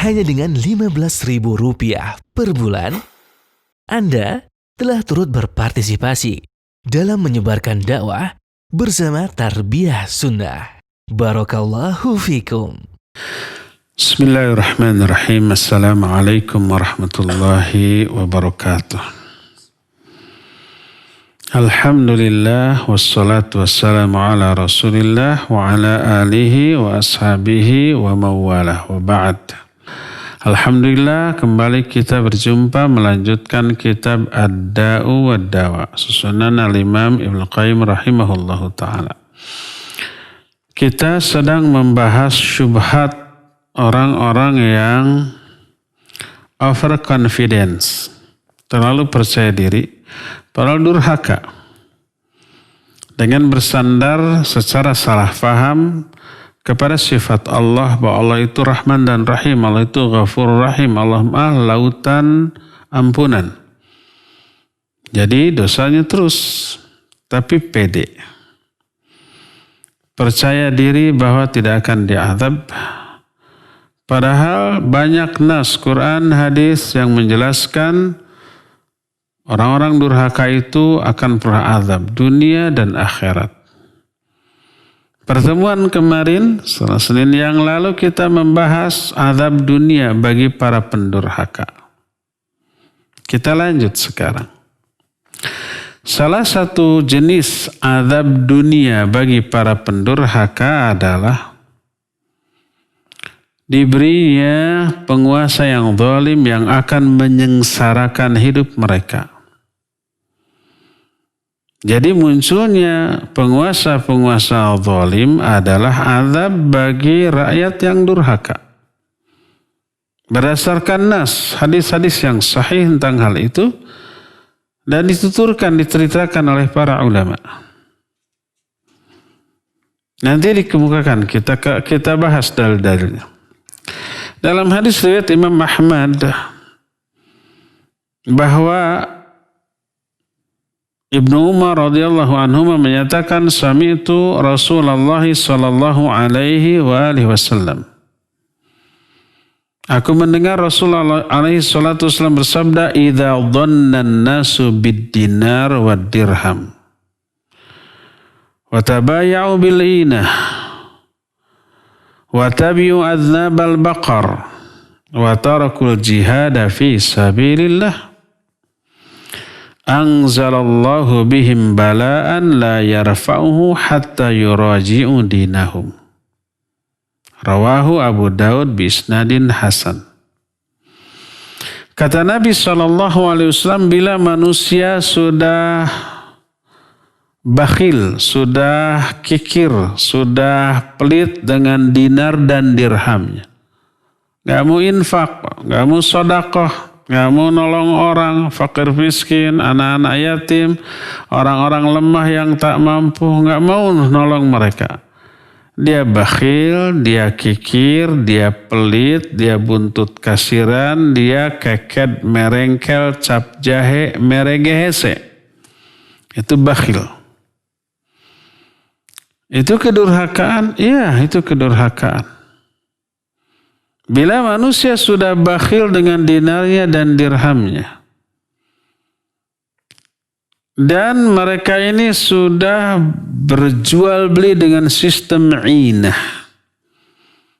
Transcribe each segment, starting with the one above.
hanya dengan Rp15.000 per bulan, Anda telah turut berpartisipasi dalam menyebarkan dakwah bersama Tarbiyah Sunnah. Barakallahu fikum. Bismillahirrahmanirrahim. Assalamualaikum warahmatullahi wabarakatuh. Alhamdulillah wassalatu wassalamu ala Rasulillah wa ala alihi wa ashabihi wa mawalah wa ba'd. Alhamdulillah kembali kita berjumpa melanjutkan kitab Ad-Da'u wa Dawa susunan Al-Imam Ibnu Qayyim rahimahullahu ta'ala. Kita sedang membahas syubhat orang-orang yang overconfidence, terlalu percaya diri, terlalu durhaka, dengan bersandar secara salah faham kepada sifat Allah, bahwa Allah itu Rahman dan Rahim, Allah itu Ghafurur Rahim, Allah Maha Lautan Ampunan. Jadi dosanya terus, tapi pede, percaya diri bahwa tidak akan diazab. Padahal banyak nas Quran, hadis yang menjelaskan orang-orang durhaka itu akan pernah azab dunia dan akhirat. Pertemuan kemarin, Senin yang lalu kita membahas azab dunia bagi para pendurhaka. Kita lanjut sekarang. Salah satu jenis azab dunia bagi para pendurhaka adalah diberinya penguasa yang zalim yang akan menyengsarakan hidup mereka. Jadi munculnya penguasa-penguasa zalim adalah azab bagi rakyat yang durhaka. Berdasarkan nas, hadis-hadis yang sahih tentang hal itu, dan dituturkan, diceritakan oleh para ulama. Nanti dikemukakan, kita bahas dalil-dalilnya. Dalam hadis riwayat Imam Ahmad bahwa Ibnu Umar radhiyallahu anhu menyatakan, sami'tu Rasulullah sallallahu alaihi wa alihi wasallam. Aku mendengar Rasulullah alaihi salatu wasallam bersabda, idza dhanna an-nasu bid-dinar wad-dirham wa tabaya'u bil-inah wa tabi'u adznabal baqar wa tarakul jihada fi sabilillah anzalallahu bihim bala'an la yarfa'uhu hatta yuraji'u dinahum. Rawahu Abu Daud bi isnadin hasan. Kata Nabi SAW, bila manusia sudah bakhil, sudah kikir, sudah pelit dengan dinar dan dirhamnya, gak mau infak, gak mau sedekah, gak mau nolong orang, fakir miskin, anak-anak yatim, orang-orang lemah yang tak mampu, gak mau nolong mereka. Dia bakhil, dia kikir, dia pelit, dia buntut kasiran, dia keket, merengkel, cap jahe, meregehese. Itu bakhil. Itu kedurhakaan? Iya, itu kedurhakaan. Bila manusia sudah bakhil dengan dinarnya dan dirhamnya, dan mereka ini sudah berjual beli dengan sistem inah,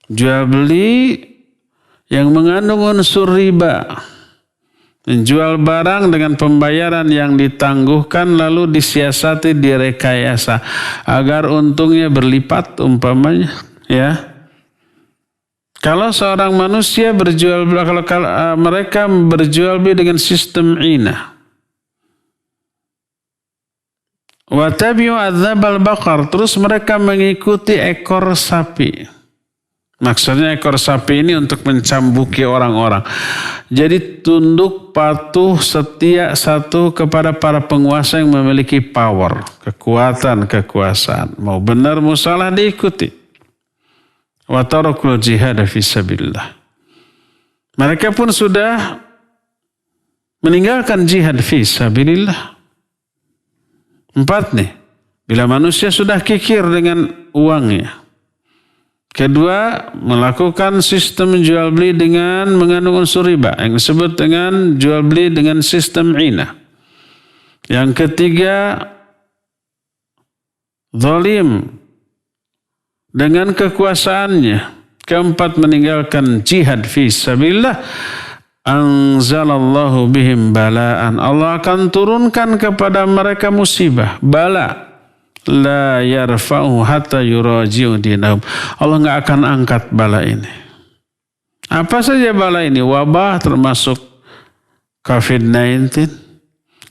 jual beli yang mengandung unsur riba, menjual barang dengan pembayaran yang ditangguhkan lalu disiasati, direkayasa agar untungnya berlipat umpamanya, ya. Kalau seorang manusia kalau mereka berjual beli dengan sistem inah, wa tabi'u adzabal baqar, terus mereka mengikuti ekor sapi. Maksudnya ekor sapi ini untuk mencambuki orang-orang. Jadi tunduk, patuh, setia satu kepada para penguasa yang memiliki power, kekuatan, kekuasaan. Mau benar, mau salah diikuti. Wa tarakul jihad fi sabilillah. Mereka pun sudah meninggalkan jihad fi sabilillah. 4 nih. Bila manusia sudah kikir dengan uangnya, Kedua, melakukan sistem jual beli dengan mengandung unsur riba yang disebut dengan jual beli dengan sistem inah. Yang ketiga, zalim dengan kekuasaannya. Keempat, meninggalkan jihad fi sabilillah. Anzalallahu bihim balaan. Allah akan turunkan kepada mereka musibah, bala. La yarfa'u hatta yuraji'u dinahum. Allah enggak akan angkat bala ini. Apa saja bala ini? Wabah termasuk COVID-19.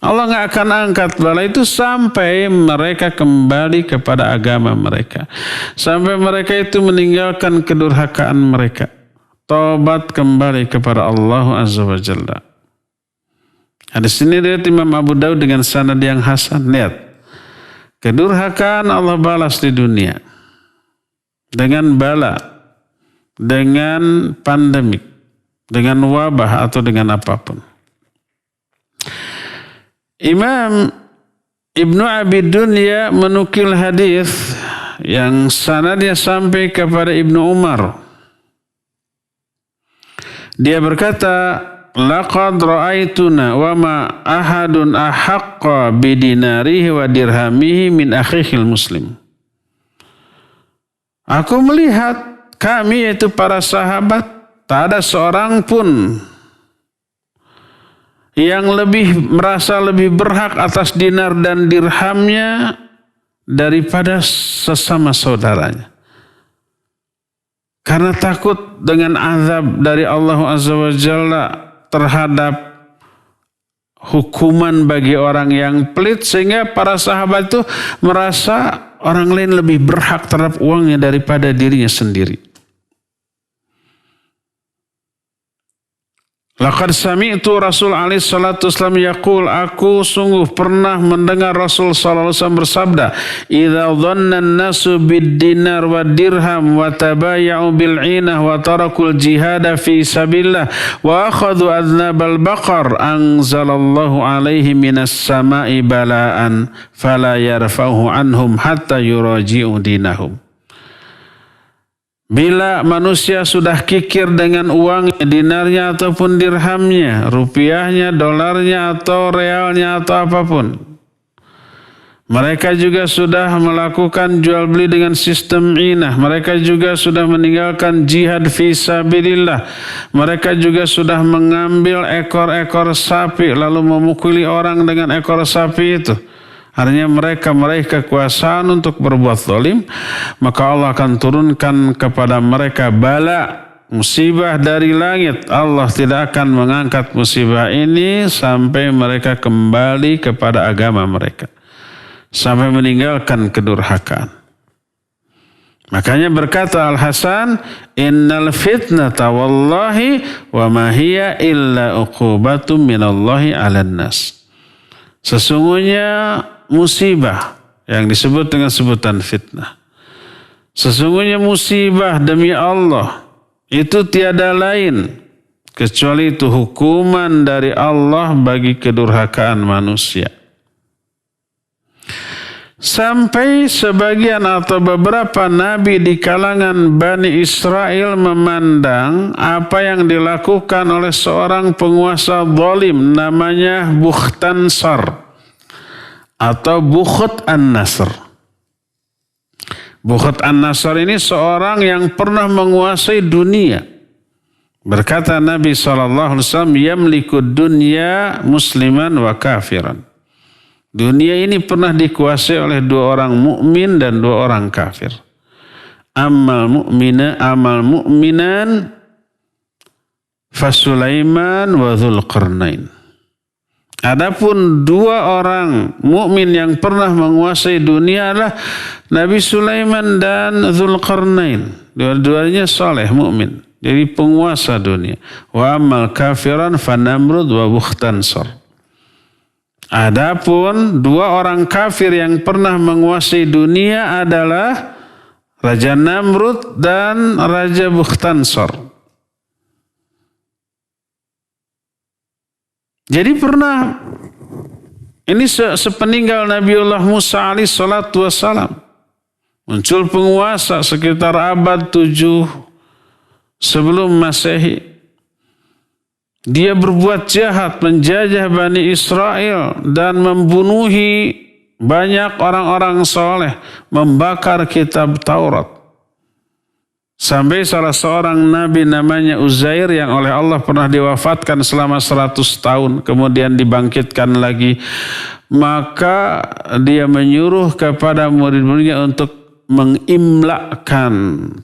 Allah enggak akan angkat bala itu sampai mereka kembali kepada agama mereka. Sampai mereka itu meninggalkan kedurhakaan mereka. Taubat kembali kepada Allah Azza wa Jalla. Hadis ini riwayat Imam Abu Daud dengan sanad yang hasan. Lihat. Kedurhakaan Allah balas di dunia dengan bala, dengan pandemik, dengan wabah atau dengan apapun. Imam Ibnu Abi Dunya menukil hadis yang sanadnya sampai kepada Ibnu Umar. Dia berkata, laqad ra'aituna wa ma ahadun ahaqqa bidinarihi wa dirhamihi min akhihil muslim. Aku melihat kami yaitu para sahabat, tak ada seorang pun yang merasa lebih berhak atas dinar dan dirhamnya daripada sesama saudaranya. Karena takut dengan azab dari Allah Azza wa Jalla terhadap hukuman bagi orang yang pelit, sehingga para sahabat itu merasa orang lain lebih berhak terhadap uangnya daripada dirinya sendiri. Laqad sami'tu Rasul alaihi salatu wasallam yaqul, aku sungguh pernah mendengar Rasul sallallahu alaihi wasallam bersabda, idza dhanna an-nasu bid-dinar wa dirham wa tabaya'u bil-'inah wa tarakul jihada fi sabilillah wa akhadhu adnabal baqar anzalallahu alaihi minas sama'i bala'an fala yarfa'uhu anhum hatta yuraji'u dinahum. Bila manusia sudah kikir dengan uangnya, dinarnya ataupun dirhamnya, rupiahnya, dolarnya atau realnya atau apapun, mereka juga sudah melakukan jual beli dengan sistem inah. Mereka juga sudah meninggalkan jihad fi sabilillah. Mereka juga sudah mengambil ekor-ekor sapi lalu memukuli orang dengan ekor sapi itu. Artinya mereka meraih kekuasaan untuk berbuat zalim, maka Allah akan turunkan kepada mereka bala, musibah dari langit. Allah tidak akan mengangkat musibah ini sampai mereka kembali kepada agama mereka, sampai meninggalkan kedurhakaan. Makanya berkata Al-Hasan, innal fitnata wallahi wa ma hiya illa uqubatum minallahi 'alan nas. Sesungguhnya musibah yang disebut dengan sebutan fitnah, sesungguhnya musibah demi Allah itu tiada lain kecuali itu hukuman dari Allah bagi kedurhakaan manusia. Sampai sebagian atau beberapa nabi di kalangan Bani Israel memandang apa yang dilakukan oleh seorang penguasa zalim namanya Bukhtansar atau Bukht an-Nasr. Bukht an-Nasr ini seorang yang pernah menguasai dunia. Berkata Nabi SAW, yamliku dunya musliman wa kafiran. Dunia ini pernah dikuasai oleh dua orang mukmin dan dua orang kafir. Amal mu'minan Fasulaiman wa Dzulqarnain. Adapun dua orang mukmin yang pernah menguasai dunia adalah Nabi Sulaiman dan Dzulqarnain. Dua-duanya saleh mukmin, jadi penguasa dunia. Wa amal kafiran fa Namrud wa Bukhtansar. Adapun dua orang kafir yang pernah menguasai dunia adalah Raja Namrud dan Raja Bukhtansar. Jadi pernah, ini sepeninggal Nabiullah Musa alaihi salatu wassalam, Muncul penguasa sekitar abad 7 sebelum Masehi. Dia berbuat jahat, menjajah Bani Israel dan membunuhi banyak orang-orang soleh, membakar kitab Taurat. Sampai salah seorang nabi namanya Uzair yang oleh Allah pernah diwafatkan selama 100 tahun, kemudian dibangkitkan lagi. Maka dia menyuruh kepada murid-muridnya untuk mengimlakkan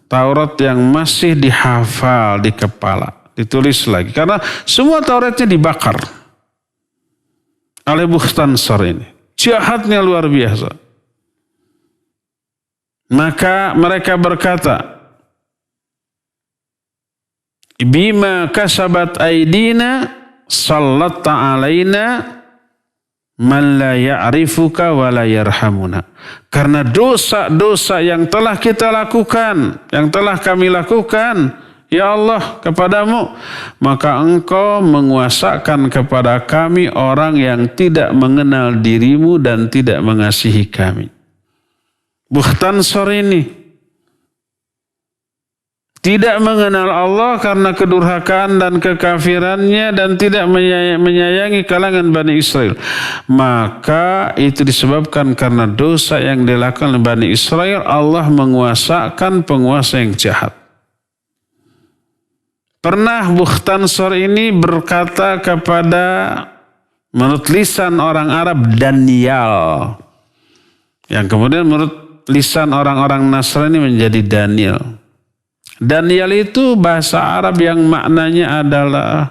Taurat yang masih dihafal di kepala. Ditulis lagi. Karena semua Tauratnya dibakar oleh Bukhtansar ini. Jahatnya luar biasa. Maka mereka berkata, bima kasabat aidina sallatta alaina man la ya'rifuka wa la yarhamuna. Karena dosa-dosa yang telah kita lakukan, yang telah kami lakukan, ya Allah, kepadamu, maka engkau menguasakan kepada kami orang yang tidak mengenal dirimu dan tidak mengasihi kami. Bukhtansar ini tidak mengenal Allah karena kedurhakaan dan kekafirannya dan tidak menyayangi kalangan Bani Israel. Maka itu disebabkan karena dosa yang dilakukan oleh Bani Israel, Allah menguasakan penguasa yang jahat. Pernah Bukhtansar ini berkata kepada, menurut lisan orang Arab, Daniel, yang kemudian menurut lisan orang-orang Nasrani menjadi Daniel. Daniel itu bahasa Arab yang maknanya adalah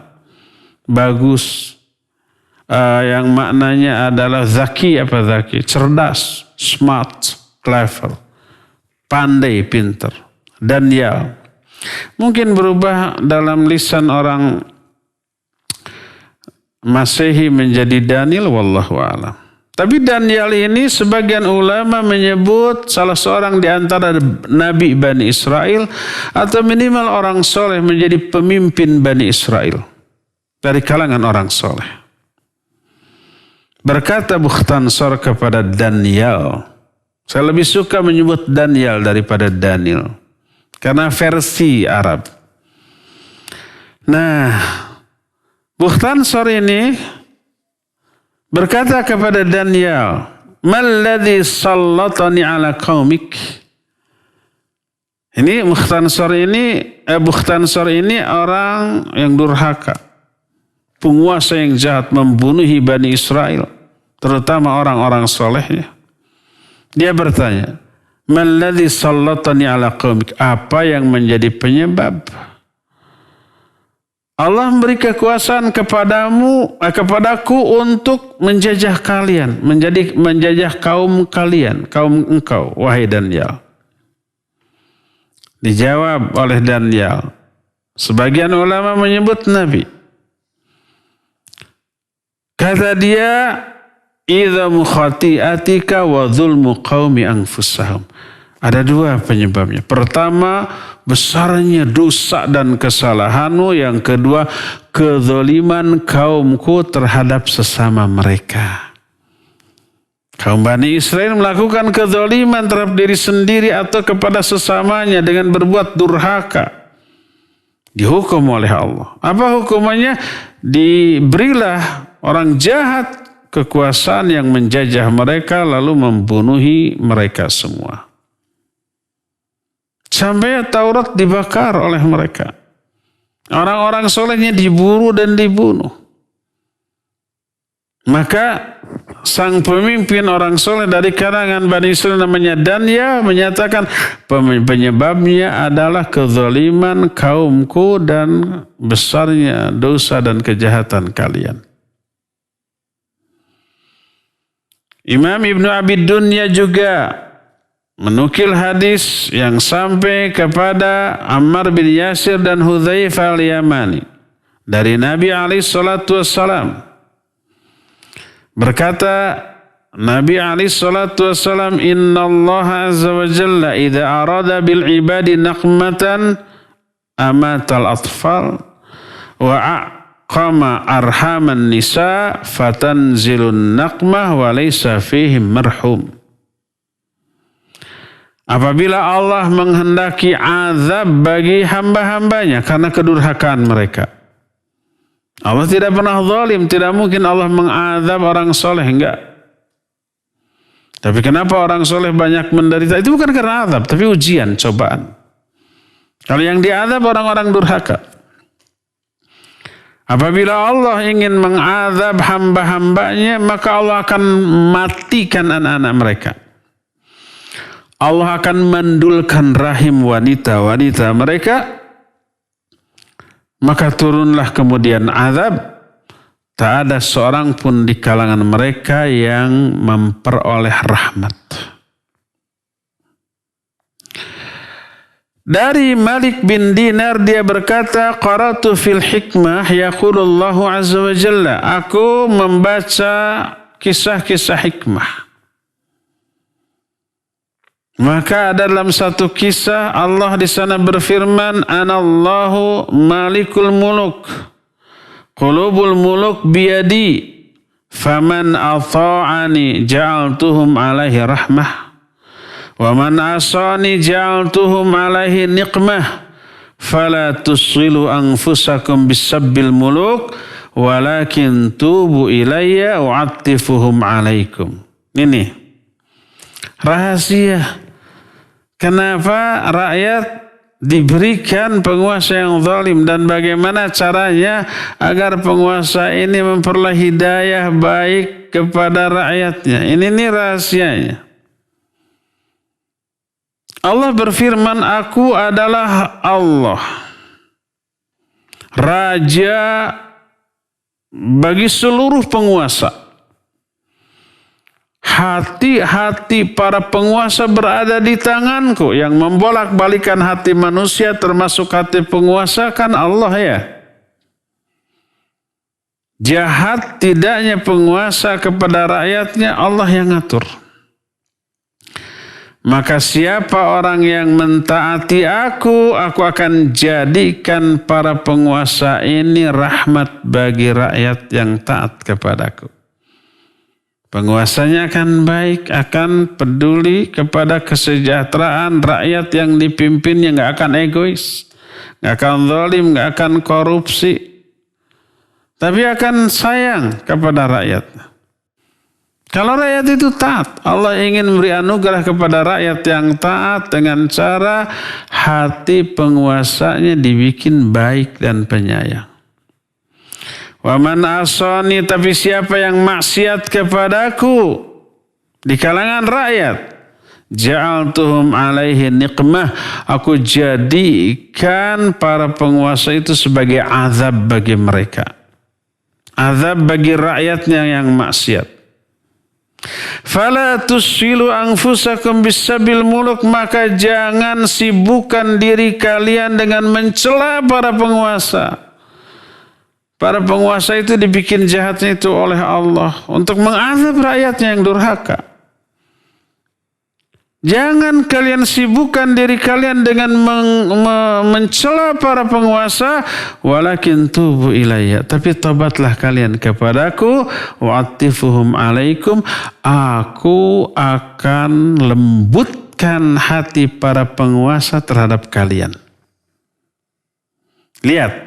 bagus, yang maknanya adalah zaki, cerdas, smart, clever, pandai, pinter. Daniel mungkin berubah dalam lisan orang Masehi menjadi Daniel, wallahu a'lam. Tapi Daniel ini sebagian ulama menyebut salah seorang di antara Nabi Bani Israel atau minimal orang soleh menjadi pemimpin Bani Israel dari kalangan orang soleh. Berkata Bukhtansar kepada Daniel, saya lebih suka menyebut Daniel daripada Daniel karena versi Arab. Nah, Bukhtansar ini berkata kepada Daniel, "Malladzi sallatani ala qaumik?" Ini Bukhtansar ini orang yang durhaka, penguasa yang jahat, membunuhi Bani Israel, terutama orang-orang solehnya. Dia bertanya, "Malladzi sallatani ala qaumik?" Apa yang menjadi penyebab Allah memberi kekuasaan kepadaku untuk menjajah kalian, menjajah kaum kalian, kaum engkau, wahai Daniel. Dijawab oleh Daniel, sebagian ulama menyebut Nabi. Kata dia, "Idza mukhati'atika wa dzulmu qaumi anfusahum." Ada dua penyebabnya. Pertama, besarnya dosa dan kesalahanmu. Yang kedua, kezaliman kaumku terhadap sesama mereka. Kaum Bani Israel melakukan kezaliman terhadap diri sendiri atau kepada sesamanya dengan berbuat durhaka. Dihukum oleh Allah. Apa hukumannya? Diberilah orang jahat kekuasaan yang menjajah mereka lalu membunuhi mereka semua. Sampai Taurat dibakar oleh mereka. Orang-orang solehnya diburu dan dibunuh. Maka sang pemimpin orang soleh dari kalangan Bani Israel namanya Daniel menyatakan penyebabnya adalah kezaliman kaumku dan besarnya dosa dan kejahatan kalian. Imam Ibnu Abi Dunya juga menukil hadis yang sampai kepada Ammar bin Yasir dan Hudzaifah al-Yamani dari Nabi alaihi salatu wassalam. Berkata Nabi alaihi salatu wassalam, "Inna Allah azza wa jalla idza arada bil ibadi naqmatan amatal atfal wa aqama arhaman nisa fatanzilun naqmah wa laysa fihim marhum." Apabila Allah menghendaki azab bagi hamba-hambanya karena kedurhakaan mereka. Allah tidak pernah zalim, tidak mungkin Allah mengazab orang soleh, enggak. Tapi kenapa orang soleh banyak menderita? Itu bukan karena azab, tapi ujian, cobaan. Kalau yang diazab orang-orang durhaka. Apabila Allah ingin mengazab hamba-hambanya, maka Allah akan matikan anak-anak mereka. Allah akan mandulkan rahim wanita-wanita mereka. Maka turunlah kemudian azab. Tak ada seorang pun di kalangan mereka yang memperoleh rahmat. Dari Malik bin Dinar dia berkata, qara'tu fil hikmah yaqulullahu azza wa jalla. Aku membaca kisah-kisah hikmah. Maka dalam satu kisah Allah di sana berfirman, anallahu malikul muluk. Qulubul muluk biyadi. Faman ata'ani ja'altuhum alaihi rahmah. Wa man asani ja'altuhum alaihi niqmah. Fala tusghilu anfusakum bisabbil muluk. Walakin tubu ilayya u'attifuhum alaikum. Ini rahasia. Kenapa rakyat diberikan penguasa yang zalim dan bagaimana caranya agar penguasa ini memperoleh hidayah baik kepada rakyatnya. Ini rahasianya. Allah berfirman, aku adalah Allah, Raja bagi seluruh penguasa. Hati-hati para penguasa berada di tanganku. Yang membolak-balikan hati manusia termasuk hati penguasa kan Allah ya. Jahat tidaknya penguasa kepada rakyatnya Allah yang ngatur. Maka siapa orang yang mentaati aku akan jadikan para penguasa ini rahmat bagi rakyat yang taat kepadaku. Penguasanya akan baik, akan peduli kepada kesejahteraan rakyat yang dipimpinnya, nggak akan egois, nggak akan zalim, nggak akan korupsi, tapi akan sayang kepada rakyat. Kalau rakyat itu taat, Allah ingin memberi anugerah kepada rakyat yang taat dengan cara hati penguasanya dibikin baik dan penyayang. Wa man asani, tapi siapa yang maksiat kepadaku di kalangan rakyat, ja'altuhum alaihi niqmah, aku jadikan para penguasa itu sebagai azab bagi mereka. Azab bagi rakyatnya yang maksiat. Fala tusfilu anfusakum bisabil muluk, maka jangan sibukkan diri kalian dengan mencela para penguasa. Para penguasa itu dibikin jahatnya itu oleh Allah untuk mengazab rakyatnya yang durhaka. Jangan kalian sibukkan diri kalian dengan mencela para penguasa. Walakin tubu ilayya, tapi tobatlah kalian kepadaku. Wa'attifuhum alaikum, aku akan lembutkan hati para penguasa terhadap kalian. Lihat,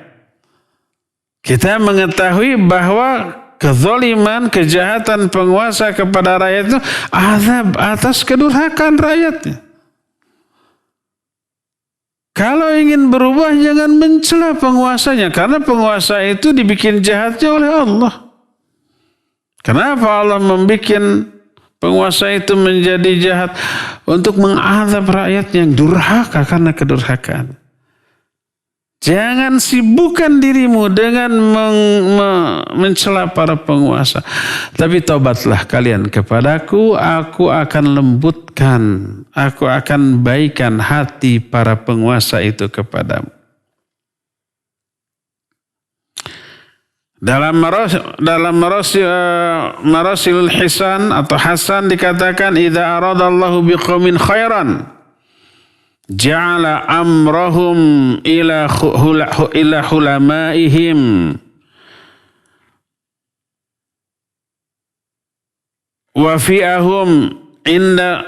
kita mengetahui bahwa kezaliman, kejahatan penguasa kepada rakyat itu azab atas kedurhakaan rakyatnya. Kalau ingin berubah jangan mencela penguasanya, karena penguasa itu dibikin jahatnya oleh Allah. Kenapa Allah membuat penguasa itu menjadi jahat? Untuk mengazab rakyat yang durhaka karena kedurhakaan. Jangan sibukkan dirimu dengan mencela para penguasa. Tapi taubatlah kalian kepadaku, aku akan lembutkan, aku akan baikkan hati para penguasa itu kepadamu. Dalam Marasilul Hisan atau Hasan dikatakan, idza aradallahu biqaumin khairan ja'ala amrahum ila hulamaihim wa fi'ahum inda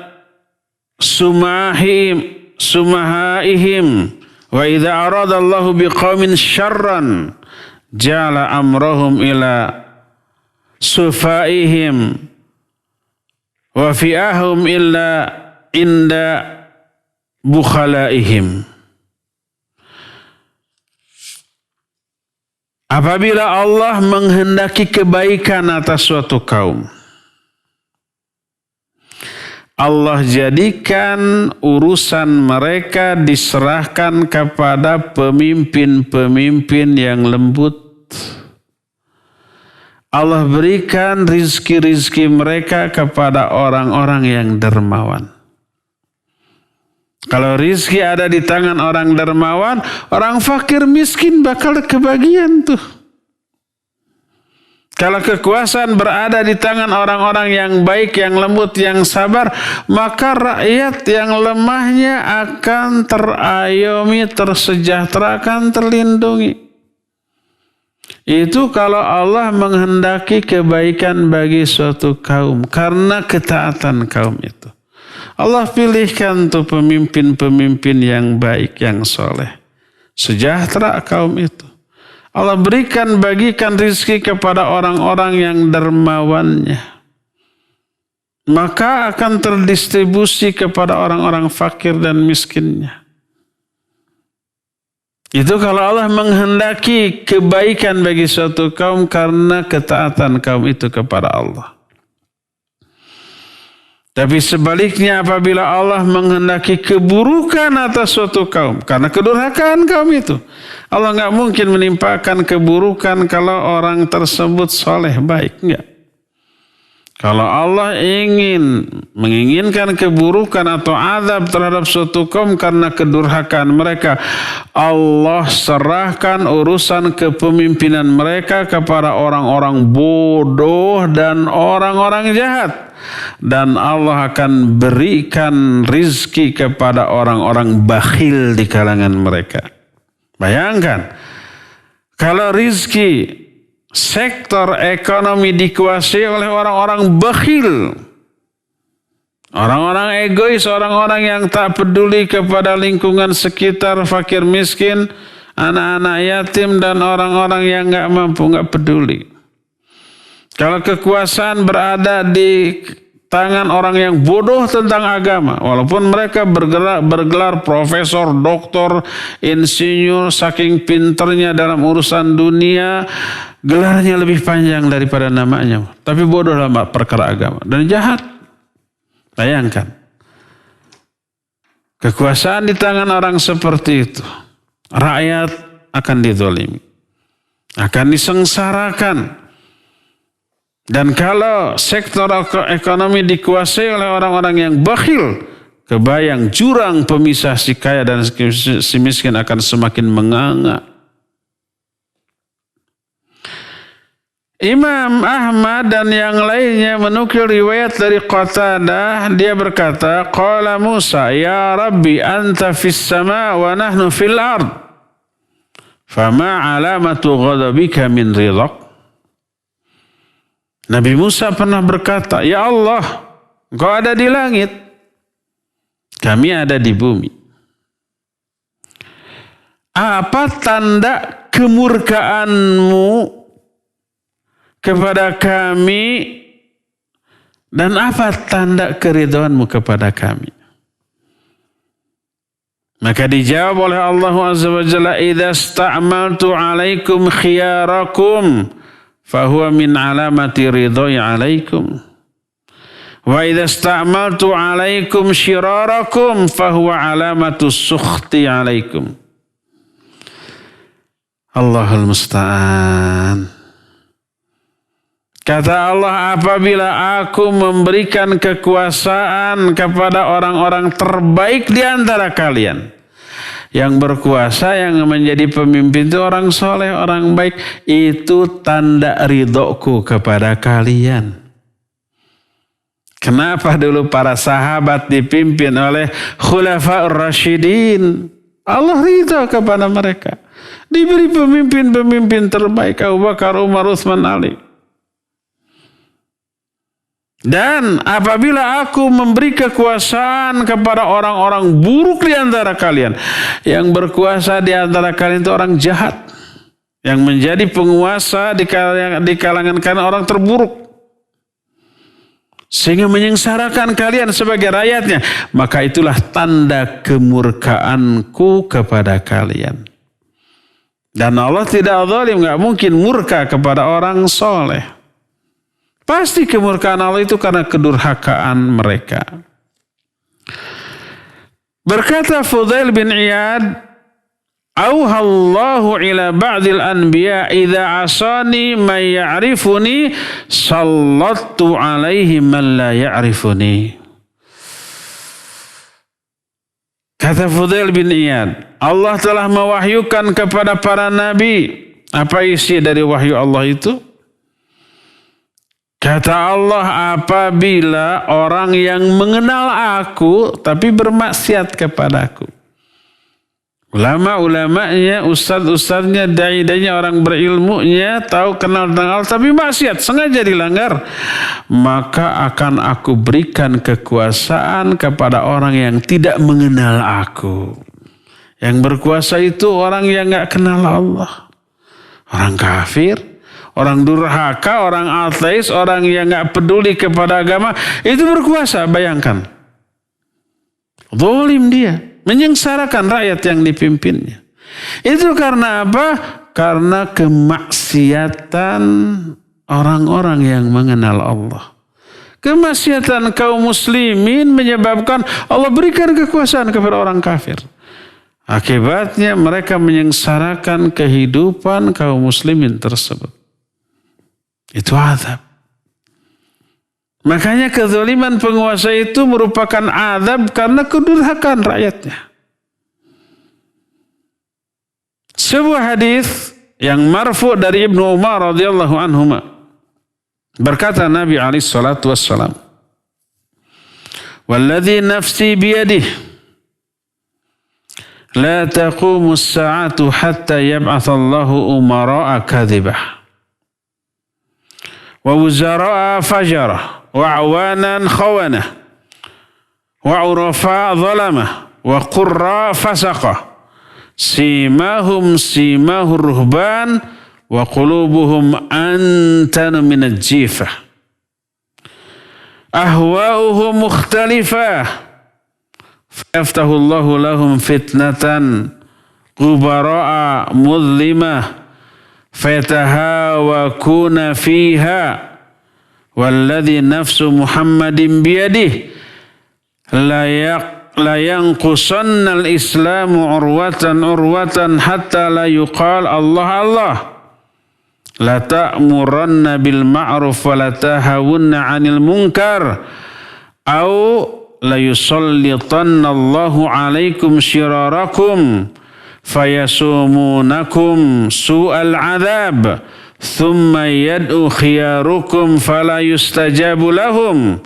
sumahaihim wa idza aradallahu biqaumin syarran ja'ala amrahum ila sufaihim wa fi'ahum illa inda bukhalaihim. Apabila Allah menghendaki kebaikan atas suatu kaum, Allah jadikan urusan mereka diserahkan kepada pemimpin-pemimpin yang lembut. Allah berikan rizki-rizki mereka kepada orang-orang yang dermawan. Kalau rizki ada di tangan orang dermawan, orang fakir miskin bakal kebagian tuh. Kalau kekuasaan berada di tangan orang-orang yang baik, yang lembut, yang sabar, maka rakyat yang lemahnya akan terayomi, tersejahterakan, terlindungi. Itu kalau Allah menghendaki kebaikan bagi suatu kaum karena ketaatan kaum itu. Allah pilihkan tuh pemimpin-pemimpin yang baik, yang soleh. Sejahtera kaum itu. Allah bagikan rizki kepada orang-orang yang dermawannya. Maka akan terdistribusi kepada orang-orang fakir dan miskinnya. Itu kalau Allah menghendaki kebaikan bagi suatu kaum karena ketaatan kaum itu kepada Allah. Tapi sebaliknya apabila Allah menghendaki keburukan atas suatu kaum karena kedurhakaan kaum itu, Allah nggak mungkin menimpakan keburukan kalau orang tersebut soleh baik, enggak. Kalau Allah menginginkan keburukan atau azab terhadap suatu kaum karena kedurhakaan mereka, Allah serahkan urusan kepemimpinan mereka kepada orang-orang bodoh dan orang-orang jahat. Dan Allah akan berikan rizki kepada orang-orang bakhil di kalangan mereka. Bayangkan, kalau rizki sektor ekonomi dikuasai oleh orang-orang bakhil, orang-orang egois, orang-orang yang tak peduli kepada lingkungan sekitar, fakir miskin, anak-anak yatim, dan orang-orang yang nggak mampu, nggak peduli. Kalau kekuasaan berada di tangan orang yang bodoh tentang agama, walaupun mereka bergelar profesor, doktor, insinyur, saking pinternya dalam urusan dunia, gelarnya lebih panjang daripada namanya, tapi bodoh dalam perkara agama dan jahat. Bayangkan, kekuasaan di tangan orang seperti itu, rakyat akan dizalimi, akan disengsarakan. Dan kalau sektor ekonomi dikuasai oleh orang-orang yang bakhil, kebayang jurang pemisah si kaya dan si miskin akan semakin menganga. Imam Ahmad dan yang lainnya menukil riwayat dari Qatadah, dia berkata, qala Musa, ya Rabbi anta fis sama wa nahnu fil ard, fama alamatu ghadabika min ridhak. Nabi Musa pernah berkata, ya Allah, Engkau ada di langit, kami ada di bumi. Apa tanda kemurkaanmu kepada kami dan apa tanda keridhaanmu kepada kami? Maka dijawab oleh Allah Azza wa Jalla, idza sta'maltu 'alaikum khiyarakum fahuwa min alamati ridhai 'alaikum. Wa idza sta'maltu 'alaikum syirarakum fahuwa alamatu sukhti 'alaikum. Allahul musta'an. Kata Allah, apabila aku memberikan kekuasaan kepada orang-orang terbaik di antara kalian, yang berkuasa, yang menjadi pemimpin itu orang soleh, orang baik, itu tanda ridhoku kepada kalian. Kenapa dulu para sahabat dipimpin oleh Khulafaur Rasyidin? Allah ridho kepada mereka. Diberi pemimpin-pemimpin terbaik, Abu Bakar, Umar, Utsman, Ali. Dan apabila aku memberi kekuasaan kepada orang-orang buruk di antara kalian, yang berkuasa di antara kalian itu orang jahat, yang menjadi penguasa di kalangan kalian orang terburuk, sehingga menyengsarakan kalian sebagai rakyatnya, maka itulah tanda kemurkaanku kepada kalian. Dan Allah tidak zalim, nggak mungkin murka kepada orang soleh. Pasti kemurkaan Allah itu karena kedurhakaan mereka. Berkata Fudail bin Iyad, "Auhallahu ila ba'dil anbiya idza asani man ya'rifuni sallattu alaihi man la ya'rifuni." Kata Fudail bin Iyad, Allah telah mewahyukan kepada para nabi. Apa isi dari wahyu Allah itu? Kata Allah, apabila orang yang mengenal aku tapi bermaksiat kepadaku. Ulama-ulamanya, ustaz-ustaznya, dai-dainya, orang berilmunya tahu kenal tentang Allah tapi maksiat, sengaja dilanggar. Maka akan aku berikan kekuasaan kepada orang yang tidak mengenal aku. Yang berkuasa itu orang yang gak kenal Allah. Orang kafir. Orang durhaka, orang ateis, orang yang gak peduli kepada agama, itu berkuasa, bayangkan. Zalim dia, menyengsarakan rakyat yang dipimpinnya. Itu karena apa? Karena kemaksiatan orang-orang yang mengenal Allah. Kemaksiatan kaum muslimin menyebabkan Allah berikan kekuasaan kepada orang kafir. Akibatnya mereka menyengsarakan kehidupan kaum muslimin tersebut. Itu azab. Makanya kezaliman penguasa itu merupakan azab karena kedurhakaan rakyatnya. Sebuah hadis yang marfu dari Ibnu Umar radhiyallahu anhuma, berkata Nabi alaihi salatu wassalam, "Walladzi nafsi biyadihi la taqumu as-sa'atu hatta yab'atsallahu umara'a kadhibah wa wuzara'a fajara wa awanan khawana wa urafa zalamah wa qurra fasaqah simahum simahur ruhban wa qulubuhum antanu minal jifah ahwa'uhum mukhtalifah fayaftahullahu lahum fitnatan qubara'a mudlimah fayatahawakuna fiha walladhi nafsu Muhammadin biyadih la yanqusanna al-islamu urwatan hatta la yuqal Allah Allah la ta'muranna bil ma'ruf wa la tahawunna 'anil munkar au la yusallitanna Allahu 'alaikum syirarakum fayasumunakum su'al adab thumma yad'u khiyarukum fala yustajabu lahum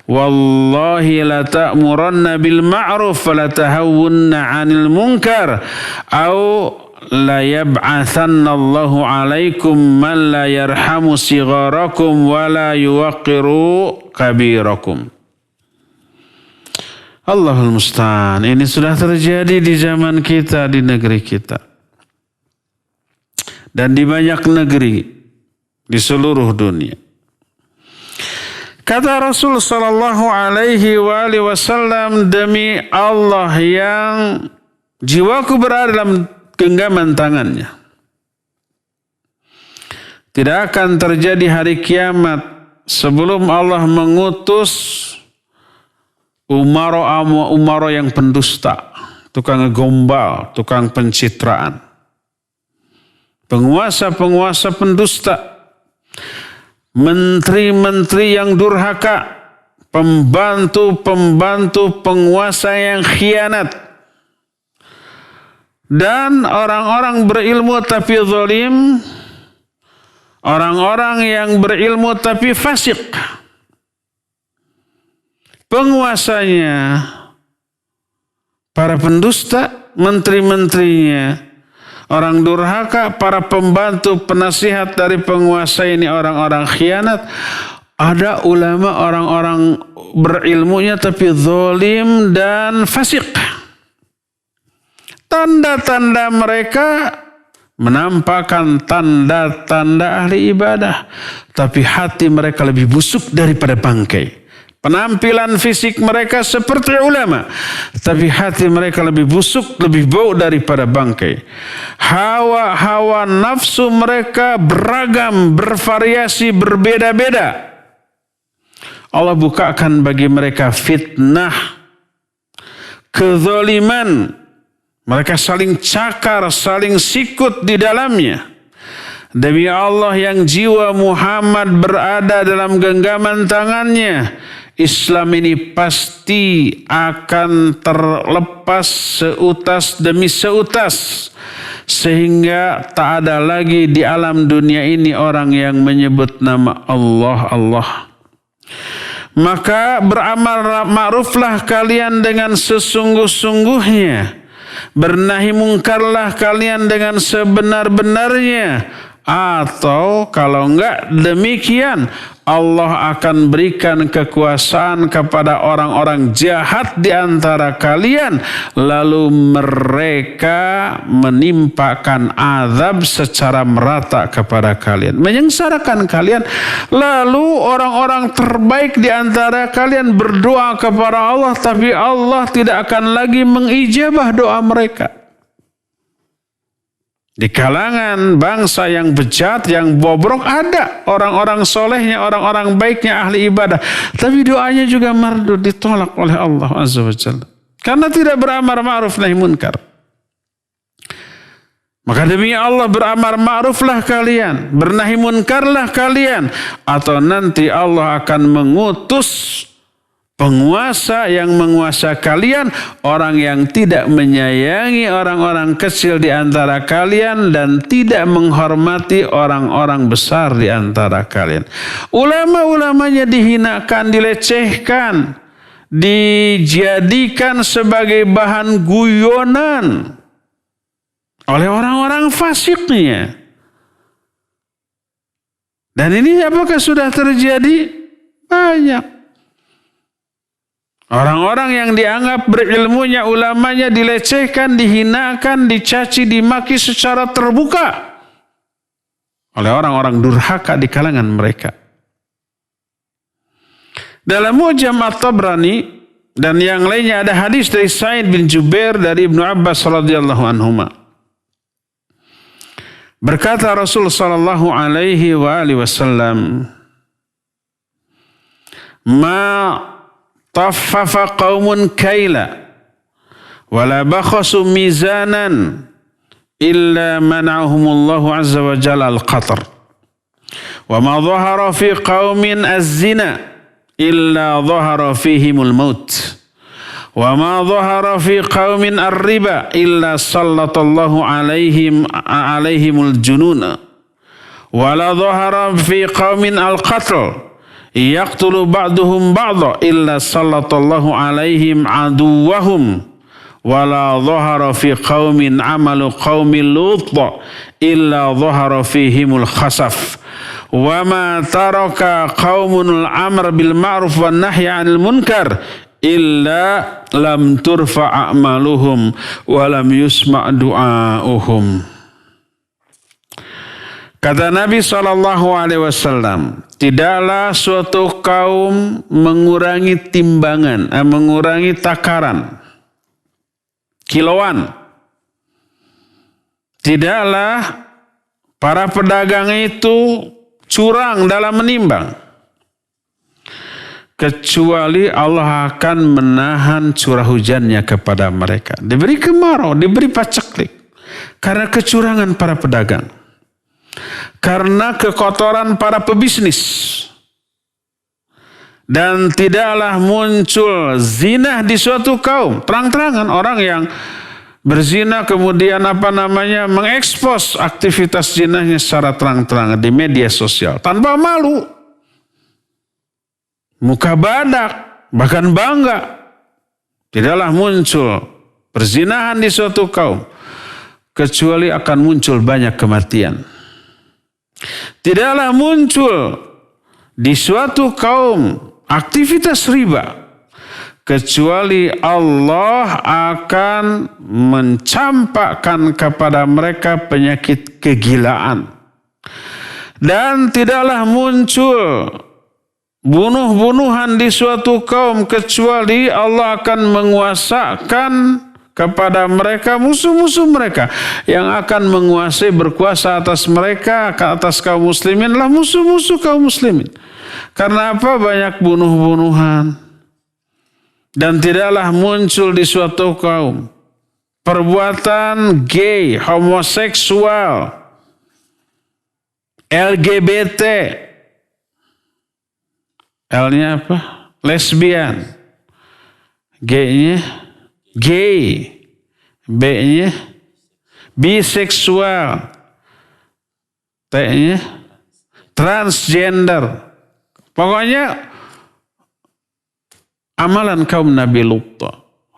wallahi la ta'muranna bil ma'ruf wa la tahawunna 'anil munkar au la yab'athanna Allahu 'alaikum man la yarhamu sigharakum wa la yuwaqqiru kabirakum." Allahul musta'an. Ini sudah terjadi di zaman kita, di negeri kita. Dan di banyak negeri di seluruh dunia. Kata Rasul sallallahu alaihi wasallam, demi Allah yang jiwaku berada dalam genggaman tangannya, tidak akan terjadi hari kiamat sebelum Allah mengutus umaro yang pendusta, tukang gombal, tukang pencitraan, penguasa-penguasa pendusta, menteri-menteri yang durhaka, pembantu-pembantu penguasa yang khianat, dan orang-orang berilmu tapi zalim, orang-orang yang berilmu tapi fasik. Penguasanya, para pendusta, menteri-menterinya, orang durhaka, para pembantu penasihat dari penguasa ini orang-orang khianat, Ada ulama orang-orang berilmunya tapi zalim dan fasik. Tanda-tanda mereka menampakkan tanda-tanda ahli ibadah, tapi hati mereka lebih busuk daripada bangkai. Penampilan fisik mereka seperti ulama, tapi hati mereka lebih busuk, lebih bau daripada bangkai. Hawa nafsu mereka beragam, bervariasi, berbeda-beda. Allah bukakan bagi mereka fitnah, kezaliman. Mereka saling cakar, saling sikut di dalamnya. Demi Allah yang jiwa Muhammad berada dalam genggaman tangannya, Islam ini pasti akan terlepas seutas demi seutas. Sehingga tak ada lagi di alam dunia ini orang yang menyebut nama Allah. Maka beramal ma'ruflah kalian dengan sesungguh-sungguhnya. Bernahi mungkarlah kalian dengan sebenar-benarnya. Atau kalau enggak demikian, Allah akan berikan kekuasaan kepada orang-orang jahat di antara kalian. Lalu mereka menimpakan azab secara merata kepada kalian. Menyengsarakan kalian. Lalu orang-orang terbaik di antara kalian berdoa kepada Allah. Tapi Allah tidak akan lagi mengijabah doa mereka. Di kalangan bangsa yang bejat, yang bobrok ada orang-orang solehnya, orang-orang baiknya, ahli ibadah. Tapi doanya juga mardud, ditolak oleh Allah Azza wa Jalla. Karena tidak beramar ma'ruf nahi munkar. Maka demi Allah beramar ma'ruflah kalian, bernahi munkarlah kalian. Atau nanti Allah akan mengutus penguasa yang menguasa kalian, orang yang tidak menyayangi orang-orang kecil di antara kalian dan tidak menghormati orang-orang besar di antara kalian. Ulama-ulamanya dihinakan, dilecehkan, dijadikan sebagai bahan guyonan oleh orang-orang fasiknya. Dan ini apakah sudah terjadi? Banyak. Orang-orang yang dianggap berilmunya, ulamanya dilecehkan, dihinakan, dicaci, dimaki secara terbuka oleh orang-orang durhaka di kalangan mereka. Dalam Mu'jam At-Tabrani dan yang lainnya ada hadis dari Sa'id bin Jubair dari Ibnu Abbas radhiyallahu anhuma. Berkata Rasul sallallahu alaihi wasallam, طفف قوم كيلا ولا بخسوا ميزانا إلا منعهم الله عز وجل القطر وما ظهر في قوم الزنا إلا ظهر فيهم الموت وما ظهر في قوم الربا إلا سلط الله عليهم الجنون ولا ظهر في قوم القتل yaqtulu ba'duhum ba'dha illa sallallahu alaihim aduwahum wala dhahara fi qaumin amalu qaumi lut illa dhahara fihimul khasaf wa ma taraka qaumun al-amr bil ma'ruf wan nahy 'anil munkar illa lam turfa a'maluhum wa lam yusma' du'auhum. Kata Nabi SAW, tidaklah suatu kaum mengurangi timbangan, mengurangi takaran, kiloan. Tidaklah para pedagang itu curang dalam menimbang. Kecuali Allah akan menahan curah hujannya kepada mereka. Diberi kemarau, diberi paceklik. Karena kecurangan para pedagang. Karena kekotoran para pebisnis. Dan tidaklah muncul zina di suatu kaum. Terang-terangan orang yang berzina kemudian mengekspos aktivitas zinahnya secara terang-terangan di media sosial. Tanpa malu. Muka badak, bahkan bangga. Tidaklah muncul perzinahan di suatu kaum. Kecuali akan muncul banyak kematian. Tidaklah muncul di suatu kaum aktivitas riba, kecuali Allah akan mencampakkan kepada mereka penyakit kegilaan. Dan tidaklah muncul bunuh-bunuhan di suatu kaum kecuali Allah akan menguasakan kepada mereka musuh-musuh mereka yang akan menguasai, berkuasa atas mereka, atas kaum muslimin lah musuh-musuh kaum muslimin. Karena apa? Banyak bunuh-bunuhan. Dan tidaklah muncul di suatu kaum perbuatan gay, homoseksual, LGBT, L-nya apa? Lesbian, G-nya gay, B-nya biseksual, T-nya transgender. Pokoknya amalan kaum Nabi Lut,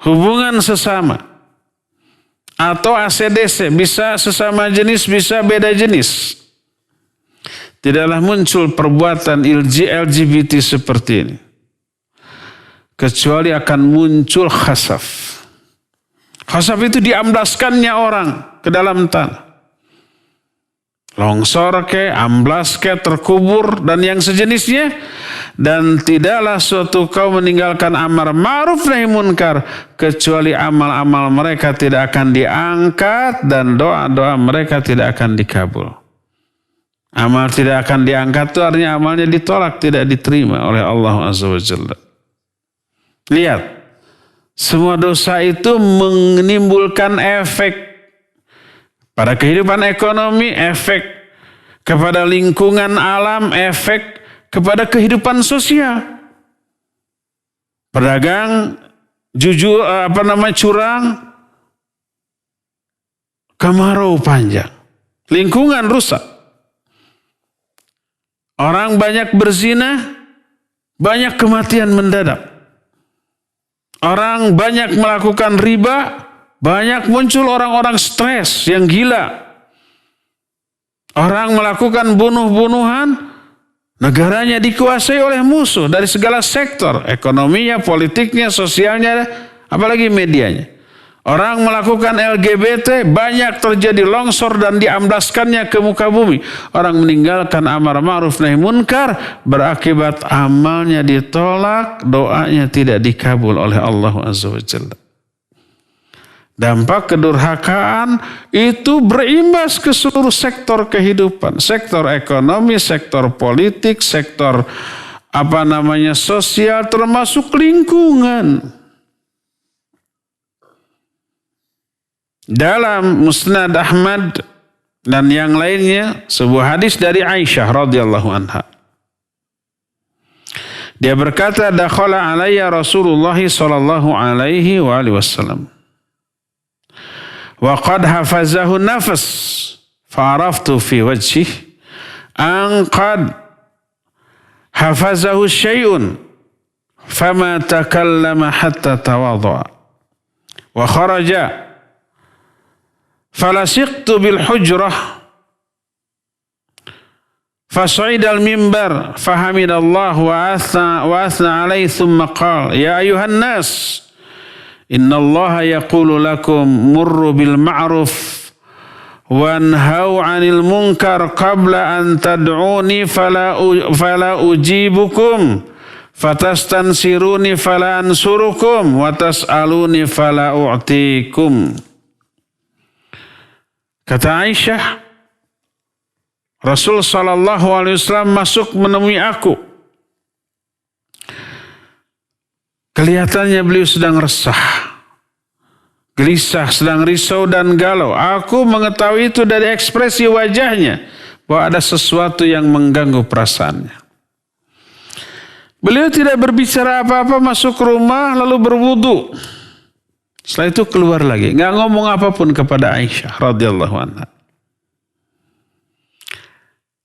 hubungan sesama atau ACDC, bisa sesama jenis, bisa beda jenis. Tidaklah muncul perbuatan LGBT seperti ini, kecuali akan muncul khasaf. Khasaf itu diamblaskannya orang ke dalam tanah. Longsor ke, amblas ke, terkubur, dan yang sejenisnya. Dan tidaklah suatu kaum meninggalkan amar ma'ruf nahi munkar, kecuali amal-amal mereka tidak akan diangkat dan doa-doa mereka tidak akan dikabul. Amal tidak akan diangkat itu artinya amalnya ditolak, tidak diterima oleh Allah Azza wa Jalla. Lihat, semua dosa itu menimbulkan efek pada kehidupan ekonomi, efek kepada lingkungan alam, efek kepada kehidupan sosial. Pedagang jujur curang, kemarau panjang, lingkungan rusak. Orang banyak berzina, banyak kematian mendadak. Orang banyak melakukan riba, banyak muncul orang-orang stres yang gila. Orang melakukan bunuh-bunuhan, negaranya dikuasai oleh musuh dari segala sektor, ekonominya, politiknya, sosialnya, apalagi medianya. Orang melakukan LGBT, banyak terjadi longsor dan diamblaskannya ke muka bumi. Orang meninggalkan amar ma'ruf nahi munkar, berakibat amalnya ditolak, doanya tidak dikabul oleh Allah Azza wa Jalla. Dampak kedurhakaan itu berimbas ke seluruh sektor kehidupan, sektor ekonomi, sektor politik, sektor sosial, termasuk lingkungan. Dalam Musnad Ahmad dan yang lainnya, sebuah hadis dari Aisyah radhiyallahu anha. Dia berkata, dakhala alayya Rasulullah sallallahu alaihi wa alihi wasallam. Wa qad hafazahu nafas fa'araftu fi wajhihi an qad hafazahu syai'un fama takallama hatta tawadha'a wa kharaja falasiqtu bil hujrah fas'ida al mimbar fahamidallah wa athna alaihi thumma qala ya ayuhan nas inna allaha yaqulu lakum murru bil ma'ruf wanhau 'anil munkar qabla an tad'uni fala ujibukum fatastansiruni fala ansurukum wa tas'aluni fala u'tikum. Kata Aisyah, Rasul sallallahu alaihi wasallam masuk menemui aku. Kelihatannya beliau sedang resah, gelisah, sedang risau dan galau. Aku mengetahui itu dari ekspresi wajahnya bahwa ada sesuatu yang mengganggu perasaannya. Beliau tidak berbicara apa-apa, masuk rumah lalu berwudu. Setelah itu keluar lagi, nggak ngomong apapun kepada Aisyah radhiyallahu anha.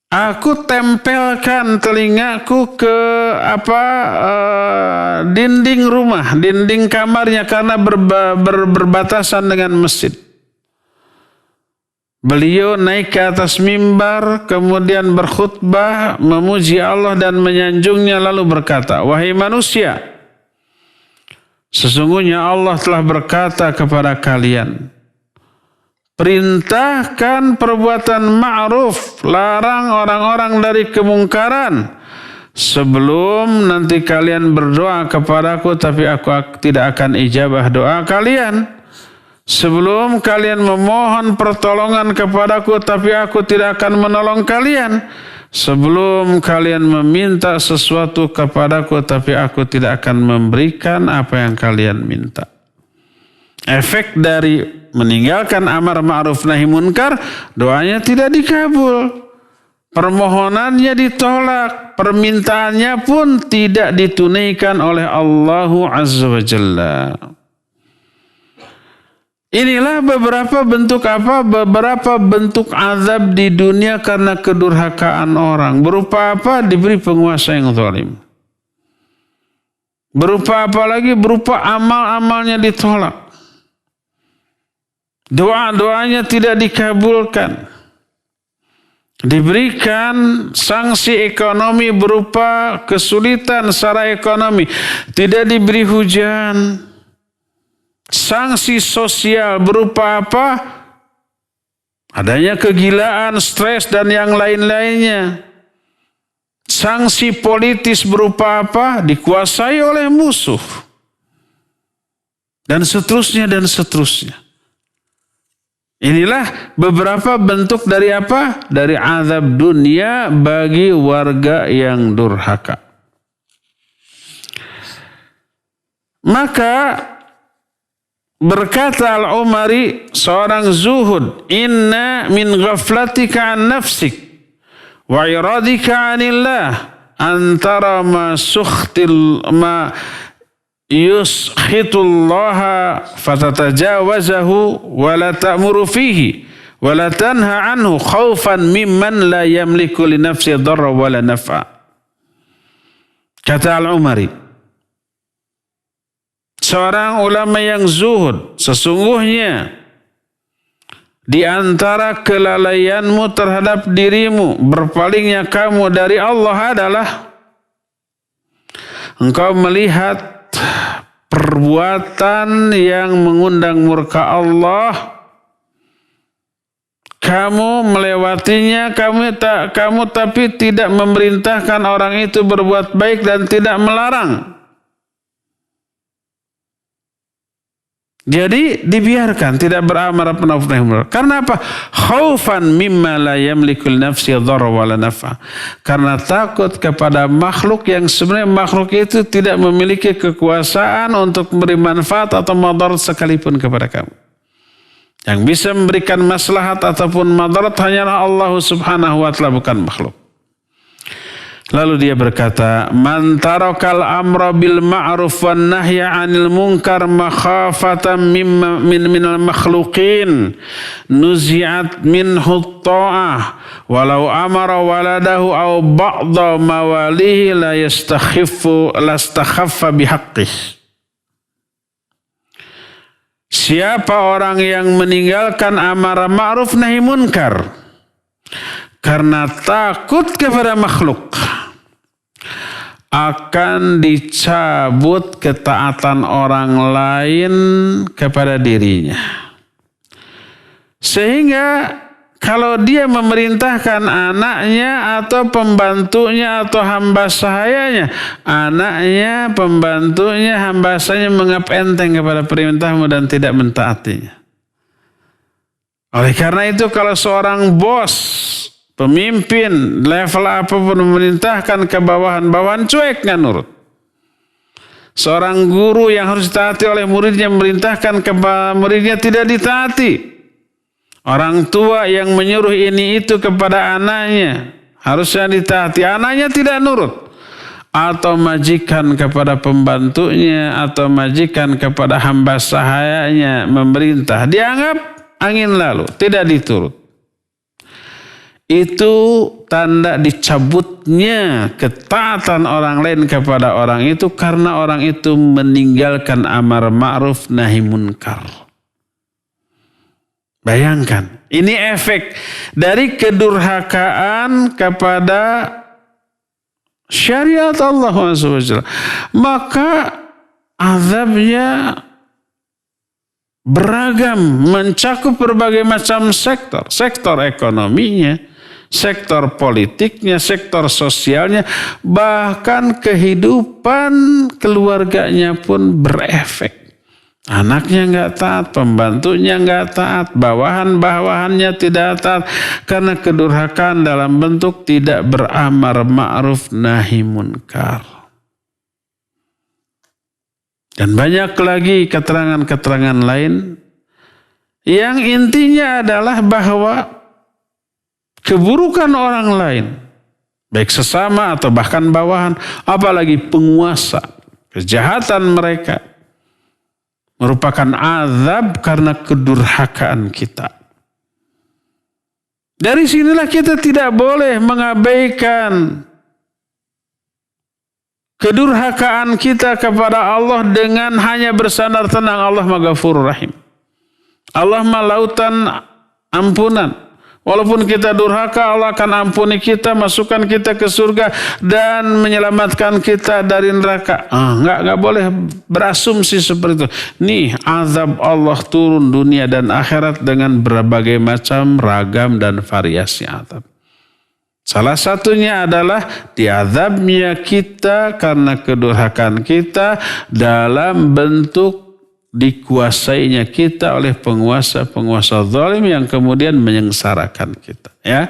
Aku tempelkan telingaku ke dinding rumah, dinding kamarnya karena berbatasan dengan masjid. Beliau naik ke atas mimbar, kemudian berkhutbah, memuji Allah dan menyanjungnya, lalu berkata, "Wahai manusia, sesungguhnya Allah telah berkata kepada kalian, perintahkan perbuatan ma'ruf, larang orang-orang dari kemungkaran, sebelum nanti kalian berdoa kepadaku, tapi aku tidak akan ijabah doa kalian. Sebelum kalian memohon pertolongan kepadaku, tapi aku tidak akan menolong kalian. Sebelum kalian meminta sesuatu kepadaku, tapi aku tidak akan memberikan apa yang kalian minta." Efek dari meninggalkan amar ma'ruf nahi munkar, doanya tidak dikabul. Permohonannya ditolak, permintaannya pun tidak ditunaikan oleh Allah Azza wa Jalla. Inilah beberapa bentuk azab di dunia karena kedurhakaan orang. Berupa apa? Diberi penguasa yang zalim. Berupa apa lagi? Berupa amal-amalnya ditolak. Doa-doanya tidak dikabulkan. Diberikan sanksi ekonomi berupa kesulitan secara ekonomi. Tidak diberi hujan. Sanksi sosial berupa apa? Adanya kegilaan, stres, dan yang lain-lainnya. Sanksi politis berupa apa? Dikuasai oleh musuh. Dan seterusnya, dan seterusnya. Inilah beberapa bentuk dari apa? Dari azab dunia bagi warga yang durhaka. Maka berkata Al-Umari, seorang zuhud, "Inna min ghaflatika an nafsik wa iradika anillah antara ma yuskhitullaha fatatajawazahu wa la ta'muru fihi wa la tanha anhu khaufan mimman la yamliku li nafsi dharra wa la naf'a." Kata Al-Umari, seorang ulama yang zuhud, sesungguhnya di antara kelalaianmu terhadap dirimu, berpalingnya kamu dari Allah adalah engkau melihat perbuatan yang mengundang murka Allah, kamu melewatinya, kamu tapi tidak memerintahkan orang itu berbuat baik dan tidak melarang. Jadi dibiarkan, tidak beramar ma'ruf nahi munkar. Karena apa? Khaufan mimma la yamliku li nafsi dharra wa la naf'a. Karena takut kepada makhluk yang sebenarnya makhluk itu tidak memiliki kekuasaan untuk memberi manfaat atau madarat sekalipun kepada kamu. Yang bisa memberikan maslahat ataupun madarat hanyalah Allah Subhanahu wa taala, bukan makhluk. Lalu dia berkata, "Man tarakal amra bil ma'ruf wan nahya 'anil munkar makhafatan minal makhluqin nuzi'at minhu ta'ah walau amara waladahu aw ba'da mawalihi la yastakhaffa bihaqqih." Siapa orang yang meninggalkan amar ma'ruf nahi munkar karena takut kepada makhluk, akan dicabut ketaatan orang lain kepada dirinya. Sehingga kalau dia memerintahkan anaknya atau pembantunya atau hamba sahayanya, anaknya, pembantunya, hamba sahayanya menganggap enteng kepada perintahmu dan tidak mentaatinya. Oleh karena itu kalau seorang bos, pemimpin level apapun memerintahkan ke bawahan cuek nggak nurut. Seorang guru yang harus ditaati oleh muridnya memerintahkan ke muridnya tidak ditaati. Orang tua yang menyuruh ini itu kepada anaknya harusnya ditaati, anaknya tidak nurut. Atau majikan kepada pembantunya atau majikan kepada hamba sahayanya memerintah, dianggap angin lalu, tidak diturut. Itu tanda dicabutnya ketaatan orang lain kepada orang itu karena orang itu meninggalkan amar ma'ruf nahi munkar. Bayangkan, Ini efek dari kedurhakaan kepada syariat Allah SWT. Maka azabnya beragam, mencakup berbagai macam sektor. Sektor ekonominya, sektor politiknya, sektor sosialnya, bahkan kehidupan keluarganya pun berefek. Anaknya nggak taat, pembantunya nggak taat, bawahan-bawahannya tidak taat. Karena kedurhakaan dalam bentuk tidak beramar ma'ruf nahi munkar. Dan banyak lagi keterangan-keterangan lain yang intinya adalah bahwa keburukan orang lain, baik sesama atau bahkan bawahan, apalagi penguasa, kejahatan mereka, merupakan azab karena kedurhakaan kita. Dari sinilah kita tidak boleh mengabaikan kedurhakaan kita kepada Allah dengan hanya bersandar tenang Allah Maghfurur Rahim. Allah lautan ampunan. Walaupun kita durhaka, Allah akan ampuni kita, masukkan kita ke surga dan menyelamatkan kita dari neraka. Enggak boleh berasumsi seperti itu. Nih, azab Allah turun dunia dan akhirat dengan berbagai macam ragam dan variasi azab. Salah satunya adalah diazabnya kita karena kedurhakaan kita dalam bentuk dikuasainya kita oleh penguasa-penguasa zalim yang kemudian menyengsarakan kita. Ya,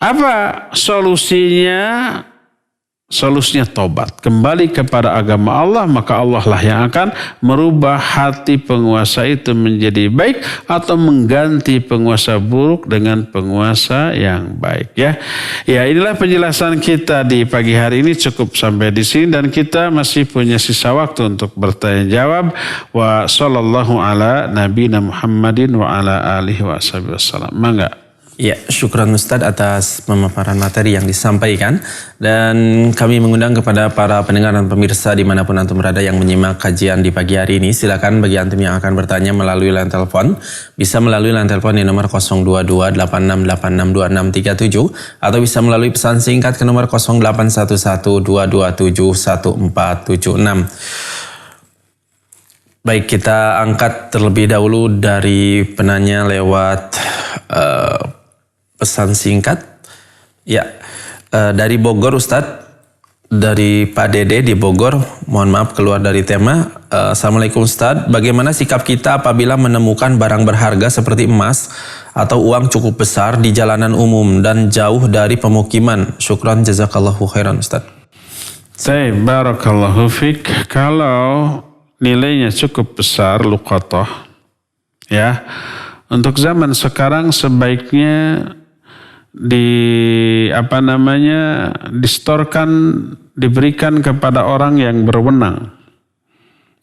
apa solusinya? Solusinya tobat, kembali kepada agama Allah, maka Allah lah yang akan merubah hati penguasa itu menjadi baik atau mengganti penguasa buruk dengan penguasa yang baik. Ya, inilah penjelasan kita di pagi hari ini, cukup sampai di sini dan kita masih punya sisa waktu untuk bertanya jawab. Wa sallallahu ala nabiyina Muhammadin wa ala alihi wa sallam. Mangga. Ya, syukran Ustadz atas pemaparan materi yang disampaikan. Dan kami mengundang kepada para pendengar dan pemirsa dimanapun antum berada yang menyimak kajian di pagi hari ini. Silakan bagi antum yang akan bertanya melalui line telepon, bisa melalui line telepon di nomor 02286862637 atau bisa melalui pesan singkat ke nomor 0811227146. Baik, kita angkat terlebih dahulu dari penanya lewat pesan singkat. Ya, dari Bogor Ustadz, dari Pak Dede di Bogor, mohon maaf keluar dari tema. Assalamualaikum Ustadz, bagaimana sikap kita apabila menemukan barang berharga seperti emas atau uang cukup besar di jalanan umum dan jauh dari pemukiman? Syukran jazakallahu khairan Ustadz. Baik, barakallahu fik. Kalau nilainya cukup besar, luqatah, ya, untuk zaman sekarang sebaiknya distorkan, diberikan kepada orang yang berwenang,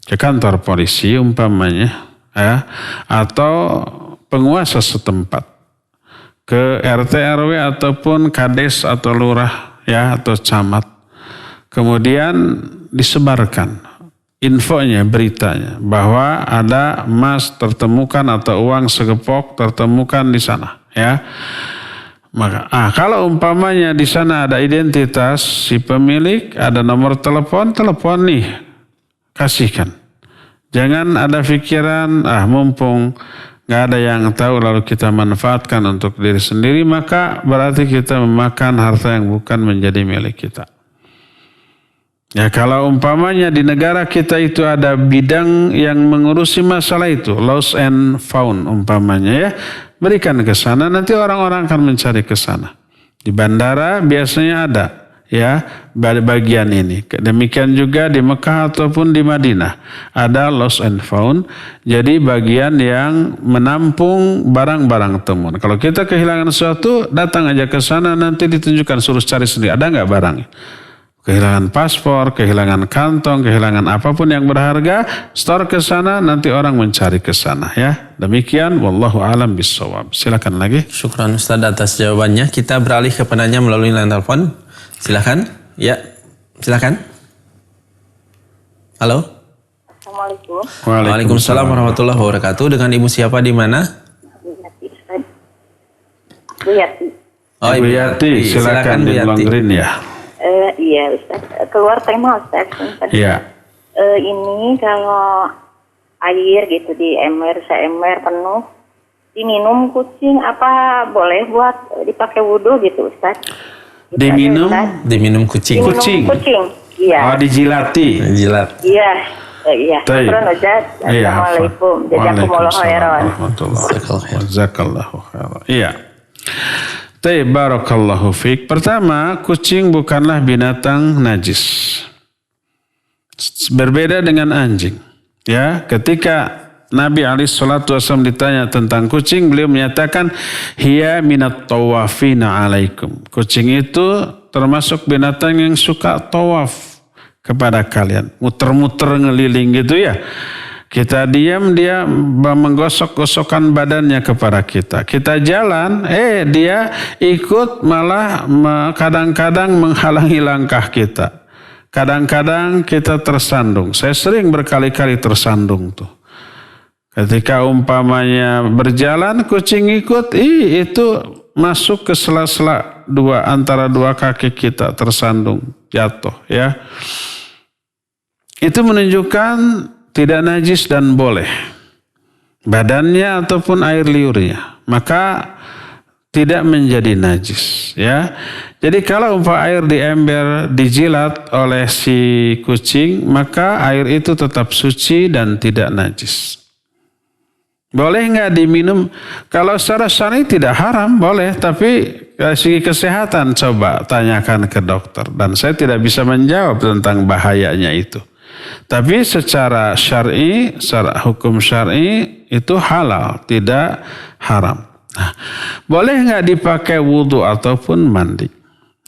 ke kantor polisi umpamanya, ya, atau penguasa setempat, ke RT RW ataupun kades atau lurah, ya, atau camat. Kemudian disebarkan infonya, beritanya bahwa ada emas tertemukan atau uang segepok tertemukan di sana, ya. Maka kalau umpamanya di sana ada identitas si pemilik, ada nomor telepon nih, kasihkan. Jangan ada pikiran mumpung nggak ada yang tahu lalu kita manfaatkan untuk diri sendiri, maka berarti kita memakan harta yang bukan menjadi milik kita. Ya, kalau umpamanya di negara kita itu ada bidang yang mengurusi masalah itu, lost and found umpamanya, ya, berikan ke sana, nanti orang-orang akan mencari ke sana. Di bandara biasanya ada, ya, bagian ini. Demikian juga di Mekah ataupun di Madinah ada lost and found. Jadi bagian yang menampung barang-barang temuan. Kalau kita kehilangan sesuatu, datang aja ke sana, nanti ditunjukkan, suruh cari sendiri, ada nggak barangnya. Kehilangan paspor, kehilangan kantong, kehilangan apapun yang berharga, store ke sana, nanti orang mencari ke sana, ya. Demikian, wallahu a'lam bishawab. Silakan lagi. Syukran Ustadz atas jawabannya. Kita beralih ke penanya melalui line telepon. Silakan. Ya, silakan. Halo. Assalamualaikum. Waalaikumsalam warahmatullahi wabarakatuh. Dengan Ibu siapa di mana? Bu Yati. Oh, Bu Yati, silakan di Long Green ya. Iya Ustaz, keluar tema Ustaz. Iya. Ini kalau air gitu di seember penuh diminum kucing, apa boleh buat dipakai wudhu gitu Ustaz? Gitu Diminum? aja, Ustaz. Diminum kucing. Kucing. Kucing, iya. Oh, dijilati. Jilat. Iya, iya. Baik. Syukran Ustaz. Iya, Assalamualaikum. Jazakumullah khairan. Jazakallahu khairan. Iya. Barakallahu fiik. Pertama, kucing bukanlah binatang najis. Berbeda dengan anjing. Ya, ketika Nabi SAW ditanya tentang kucing, beliau menyatakan hiya minat tawafina alaikum. Kucing itu termasuk binatang yang suka tawaf kepada kalian, muter-muter ngeliling gitu ya. Kita diam, dia menggosok-gosokkan badannya kepada kita. Kita jalan, dia ikut malah kadang-kadang menghalangi langkah kita. Kadang-kadang kita tersandung. Saya sering berkali-kali tersandung tuh. Ketika umpamanya berjalan, kucing ikut, itu masuk ke sela-sela antara dua kaki kita tersandung, jatuh ya. Itu menunjukkan tidak najis dan boleh badannya ataupun air liurnya, maka tidak menjadi najis ya. Jadi kalau air di ember dijilat oleh si kucing, maka air itu tetap suci dan tidak najis. Boleh nggak diminum? Kalau secara syar'i tidak haram, boleh. Tapi dari segi kesehatan coba tanyakan ke dokter. Dan saya tidak bisa menjawab tentang bahayanya itu. Tapi secara syar'i, secara hukum syar'i itu halal, tidak haram. Nah, boleh nggak dipakai wudhu ataupun mandi?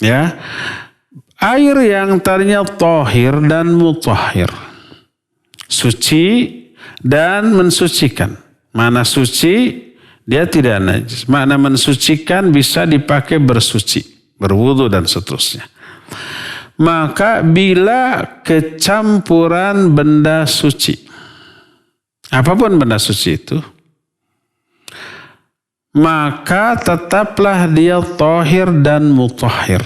Ya, air yang tadinya tohir dan mutahhir, suci dan mensucikan. Mana suci, dia tidak najis. Makna mensucikan bisa dipakai bersuci, berwudu dan seterusnya. Maka bila kecampuran benda suci, apapun benda suci itu, maka tetaplah dia tohir dan mutahhir.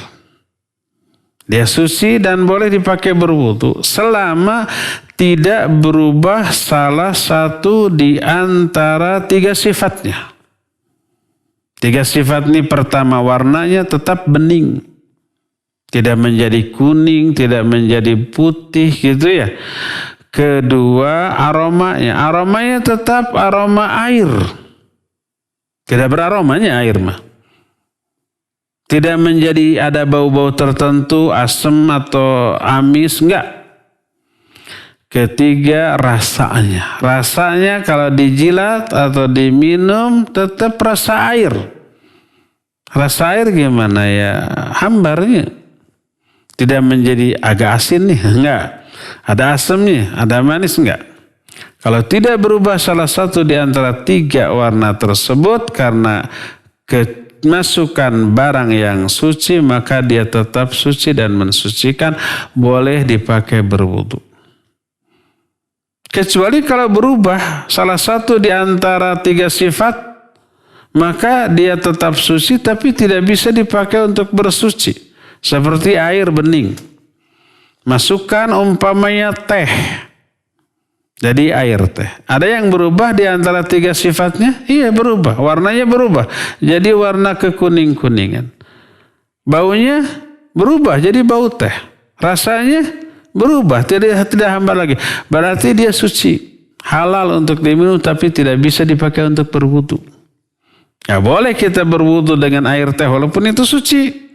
Dia suci dan boleh dipakai berwudu selama tidak berubah salah satu di antara tiga sifatnya. Tiga sifat ini, pertama warnanya tetap bening. Tidak menjadi kuning, tidak menjadi putih gitu ya. Kedua aromanya. Aromanya tetap aroma air. Tidak beraromanya air mah. Tidak menjadi ada bau-bau tertentu, asam atau amis, enggak. Ketiga rasanya. Rasanya kalau dijilat atau diminum tetap rasa air. Rasa air gimana ya? Hambarnya. Tidak menjadi agak asin nih, enggak. Ada asamnya, ada manis, enggak. Kalau tidak berubah salah satu di antara tiga warna tersebut karena kemasukan barang yang suci, maka dia tetap suci dan mensucikan, boleh dipakai berwudu. Kecuali kalau berubah salah satu di antara tiga sifat, maka dia tetap suci tapi tidak bisa dipakai untuk bersuci. Seperti air bening. Masukkan umpamanya teh. Jadi air teh. Ada yang berubah di antara tiga sifatnya? Iya berubah. Warnanya berubah. Jadi warna kekuning-kuningan. Baunya berubah jadi bau teh. Rasanya berubah. Tidak hambar lagi. Berarti dia suci. Halal untuk diminum tapi tidak bisa dipakai untuk berwudu. Ya boleh kita berwudu dengan air teh walaupun itu suci.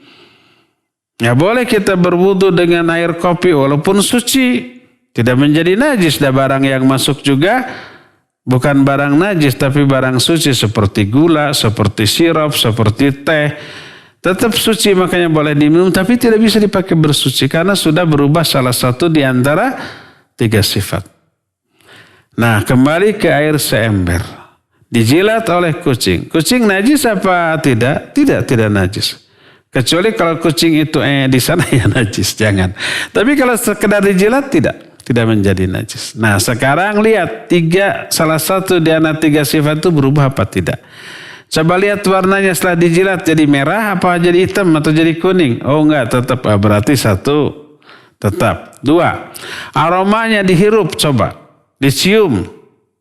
Ya boleh kita berwudu dengan air kopi walaupun suci. Tidak menjadi najis. Dan barang yang masuk juga bukan barang najis tapi barang suci seperti gula, seperti sirup, seperti teh. Tetap suci makanya boleh diminum tapi tidak bisa dipakai bersuci karena sudah berubah salah satu di antara tiga sifat. Nah kembali ke air seember. Dijilat oleh kucing. Kucing najis apa tidak? Tidak najis. Kecuali kalau kucing itu di sana ya najis, jangan. Tapi kalau sekedar dijilat tidak menjadi najis. Nah sekarang lihat salah satu di antara tiga sifat itu berubah apa tidak. Coba lihat warnanya setelah dijilat jadi merah apa jadi hitam atau jadi kuning. Oh enggak, tetap. Berarti 1 tetap. 2, aromanya dihirup coba. Dicium.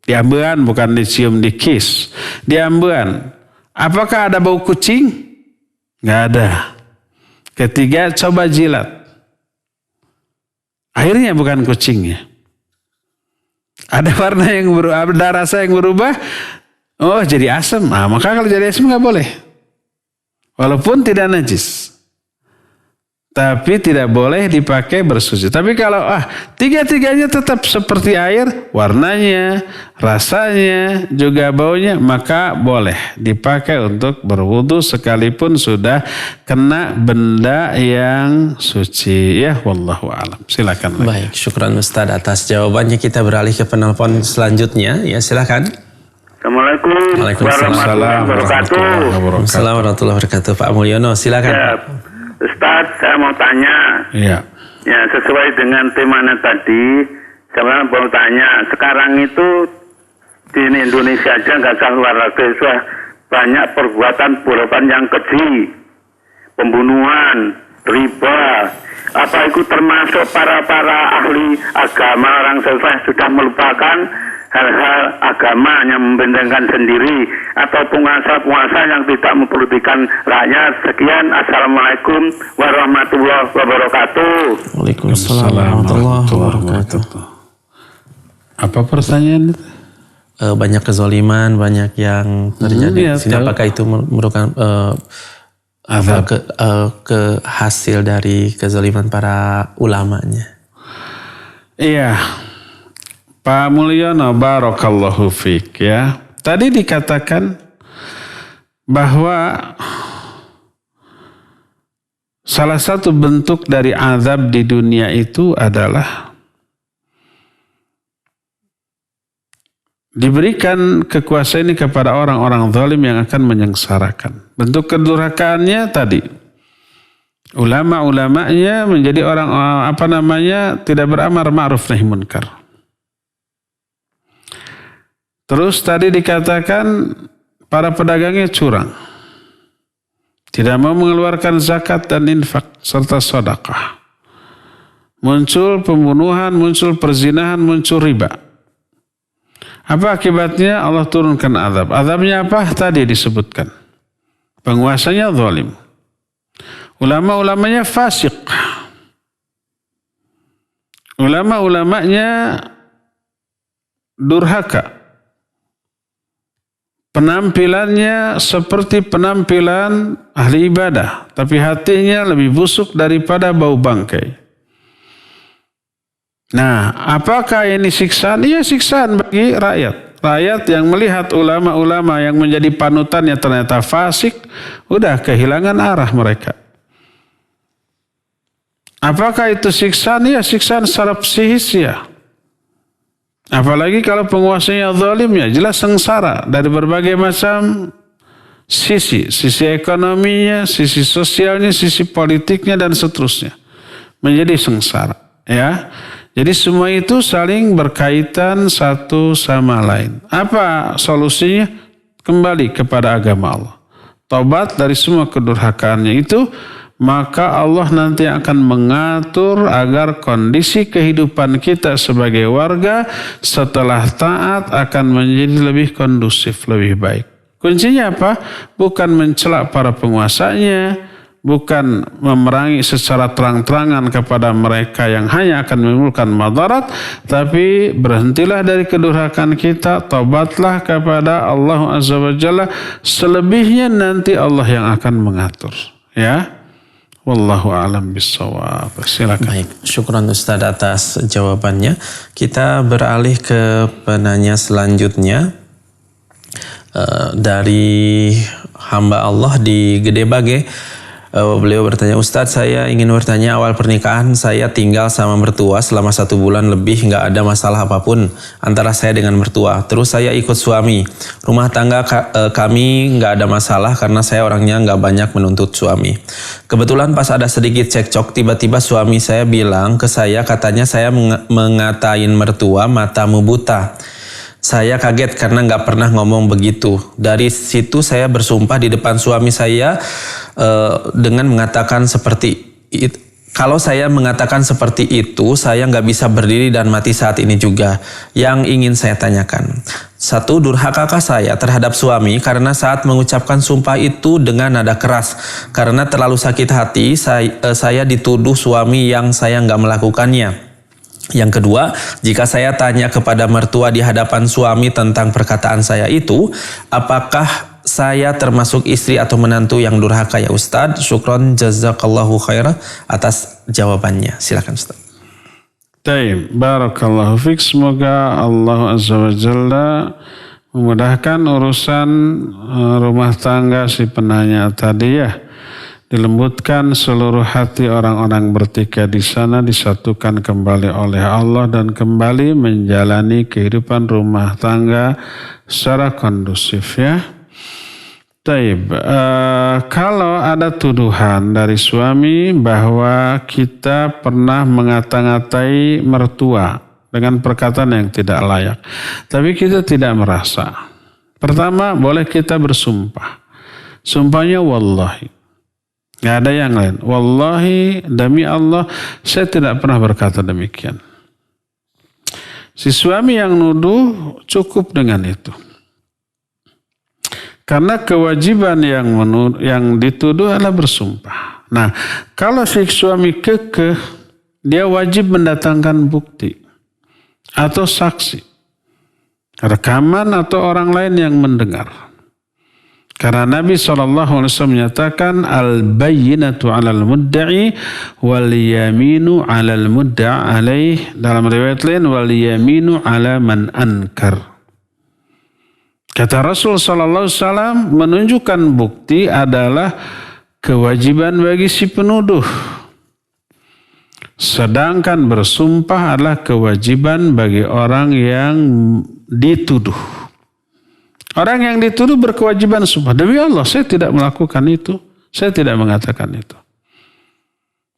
Diambean, bukan dicium, dikis. Diambean. Apakah ada bau kucing? Enggak ada. Ketiga, coba jilat. Akhirnya bukan kucingnya. Ada warna yang berubah, ada rasa yang berubah. Oh, jadi asam. Nah, maka kalau jadi asam nggak boleh. Walaupun tidak najis. Tapi tidak boleh dipakai bersuci. Tapi kalau tiga-tiganya tetap seperti air, warnanya, rasanya, juga baunya, maka boleh dipakai untuk berwudu sekalipun sudah kena benda yang suci. Ya, wallahu a'lam. Silakan. Baik, syukran Ustaz atas jawabannya. Kita beralih ke penelpon selanjutnya. Ya, silakan. Assalamualaikum warahmatullahi wabarakatuh. Assalamualaikum warahmatullahi wabarakatuh. Pak Mulyono, silakan. Ya, Ustaz, saya mau tanya. Iya. Ya, sesuai dengan temanya tadi, saya mau tanya. Sekarang itu di Indonesia aja nggak usah luar negeri, sudah banyak perbuatan yang keji, pembunuhan, riba. Apa itu termasuk para ahli agama orang saleh sudah melupakan hal-hal agama yang membentengkan sendiri atau penguasa-penguasa yang tidak memperhatikan rakyat. Sekian, assalamualaikum warahmatullahi wabarakatuh. Waalaikumsalam warahmatullahi wabarakatuh. Apa pertanyaan itu? Banyak kezoliman, banyak yang terjadi. Apakah itu merupakan ke hasil dari kezoliman para ulamanya? Iya. Pak Mulyono, barakallahu fiik ya. Tadi dikatakan bahwa salah satu bentuk dari azab di dunia itu adalah diberikan kekuasaan ini kepada orang-orang zalim yang akan menyengsarakan. Bentuk kedurhakaannya tadi, ulama-ulamanya menjadi orang tidak beramar ma'ruf nahi munkar. Terus tadi dikatakan para pedagangnya curang. Tidak mau mengeluarkan zakat dan infak serta sedekah. Muncul pembunuhan, muncul perzinahan, muncul riba. Apa akibatnya? Allah turunkan azab. Azabnya apa? Tadi disebutkan. Penguasanya zalim. Ulama-ulamanya fasik. Ulama-ulamanya durhaka. Penampilannya seperti penampilan ahli ibadah, tapi hatinya lebih busuk daripada bau bangkai. Nah, apakah ini siksaan? Iya, siksaan bagi rakyat. Rakyat yang melihat ulama-ulama yang menjadi panutannya ternyata fasik, udah kehilangan arah mereka. Apakah itu siksaan? Iya, siksaan secara psikis ya. Apalagi kalau penguasanya zalim, ya jelas sengsara dari berbagai macam sisi ekonominya, sisi sosialnya, sisi politiknya dan seterusnya. Menjadi sengsara, ya. Jadi semua itu saling berkaitan satu sama lain. Apa solusinya? Kembali kepada agama Allah. Tobat dari semua kedurhakaannya itu, maka Allah nanti akan mengatur agar kondisi kehidupan kita sebagai warga setelah taat akan menjadi lebih kondusif, lebih baik. Kuncinya apa? Bukan mencela para penguasanya, bukan memerangi secara terang-terangan kepada mereka yang hanya akan menimbulkan madarat, tapi berhentilah dari kedurhakaan kita, tobatlah kepada Allah Azza wa Jalla, selebihnya nanti Allah yang akan mengatur. Ya. Wallahu a'lam bissawab. Silakan. Baik, syukran Ustaz atas jawabannya. Kita beralih ke penanya selanjutnya dari hamba Allah di Gede Bage. Beliau bertanya, Ustadz, saya ingin bertanya, awal pernikahan saya tinggal sama mertua selama 1 bulan lebih, nggak ada masalah apapun antara saya dengan mertua. Terus saya ikut suami. Rumah tangga kami nggak ada masalah karena saya orangnya nggak banyak menuntut suami. Kebetulan pas ada sedikit cekcok, tiba-tiba suami saya bilang ke saya, katanya saya mengatain mertua matamu buta. Saya kaget karena nggak pernah ngomong begitu. Dari situ saya bersumpah di depan suami saya dengan mengatakan seperti itu. Kalau saya mengatakan seperti itu, saya nggak bisa berdiri dan mati saat ini juga. Yang ingin saya tanyakan, 1, durhakakah saya terhadap suami karena saat mengucapkan sumpah itu dengan nada keras? Karena terlalu sakit hati, saya dituduh suami yang saya nggak melakukannya. Yang kedua, jika saya tanya kepada mertua di hadapan suami tentang perkataan saya itu, apakah saya termasuk istri atau menantu yang durhaka ya Ustadz? Syukron jazakallahu khairah atas jawabannya. Silakan Ustadz. Taib, barakallahu fiik. Semoga Allah Azza wa Jalla memudahkan urusan rumah tangga si penanya tadi ya. Dilembutkan seluruh hati orang-orang bertikai di sana, disatukan kembali oleh Allah dan kembali menjalani kehidupan rumah tangga secara kondusif ya. Taib, kalau ada tuduhan dari suami bahwa kita pernah mengata-ngatai mertua dengan perkataan yang tidak layak, tapi kita tidak merasa. Pertama, boleh kita bersumpah. Sumpahnya wallahi. Nggak ada yang lain. Wallahi, demi Allah, saya tidak pernah berkata demikian. Si suami yang nuduh cukup dengan itu. Karena kewajiban yang dituduh adalah bersumpah. Nah, kalau si suami kekeh, dia wajib mendatangkan bukti atau saksi, rekaman atau orang lain yang mendengar. Karena Nabi SAW menyatakan al-bayyinatu 'alal mudda'i wal yaminu 'alal mudda'a alaih. Dalam riwayat lain wal yaminu 'ala man ankar. Kata Rasul SAW menunjukkan bukti adalah kewajiban bagi si penuduh. Sedangkan bersumpah adalah kewajiban bagi orang yang dituduh. Orang yang dituduh berkewajiban sumpah. Demi Allah, saya tidak melakukan itu. Saya tidak mengatakan itu.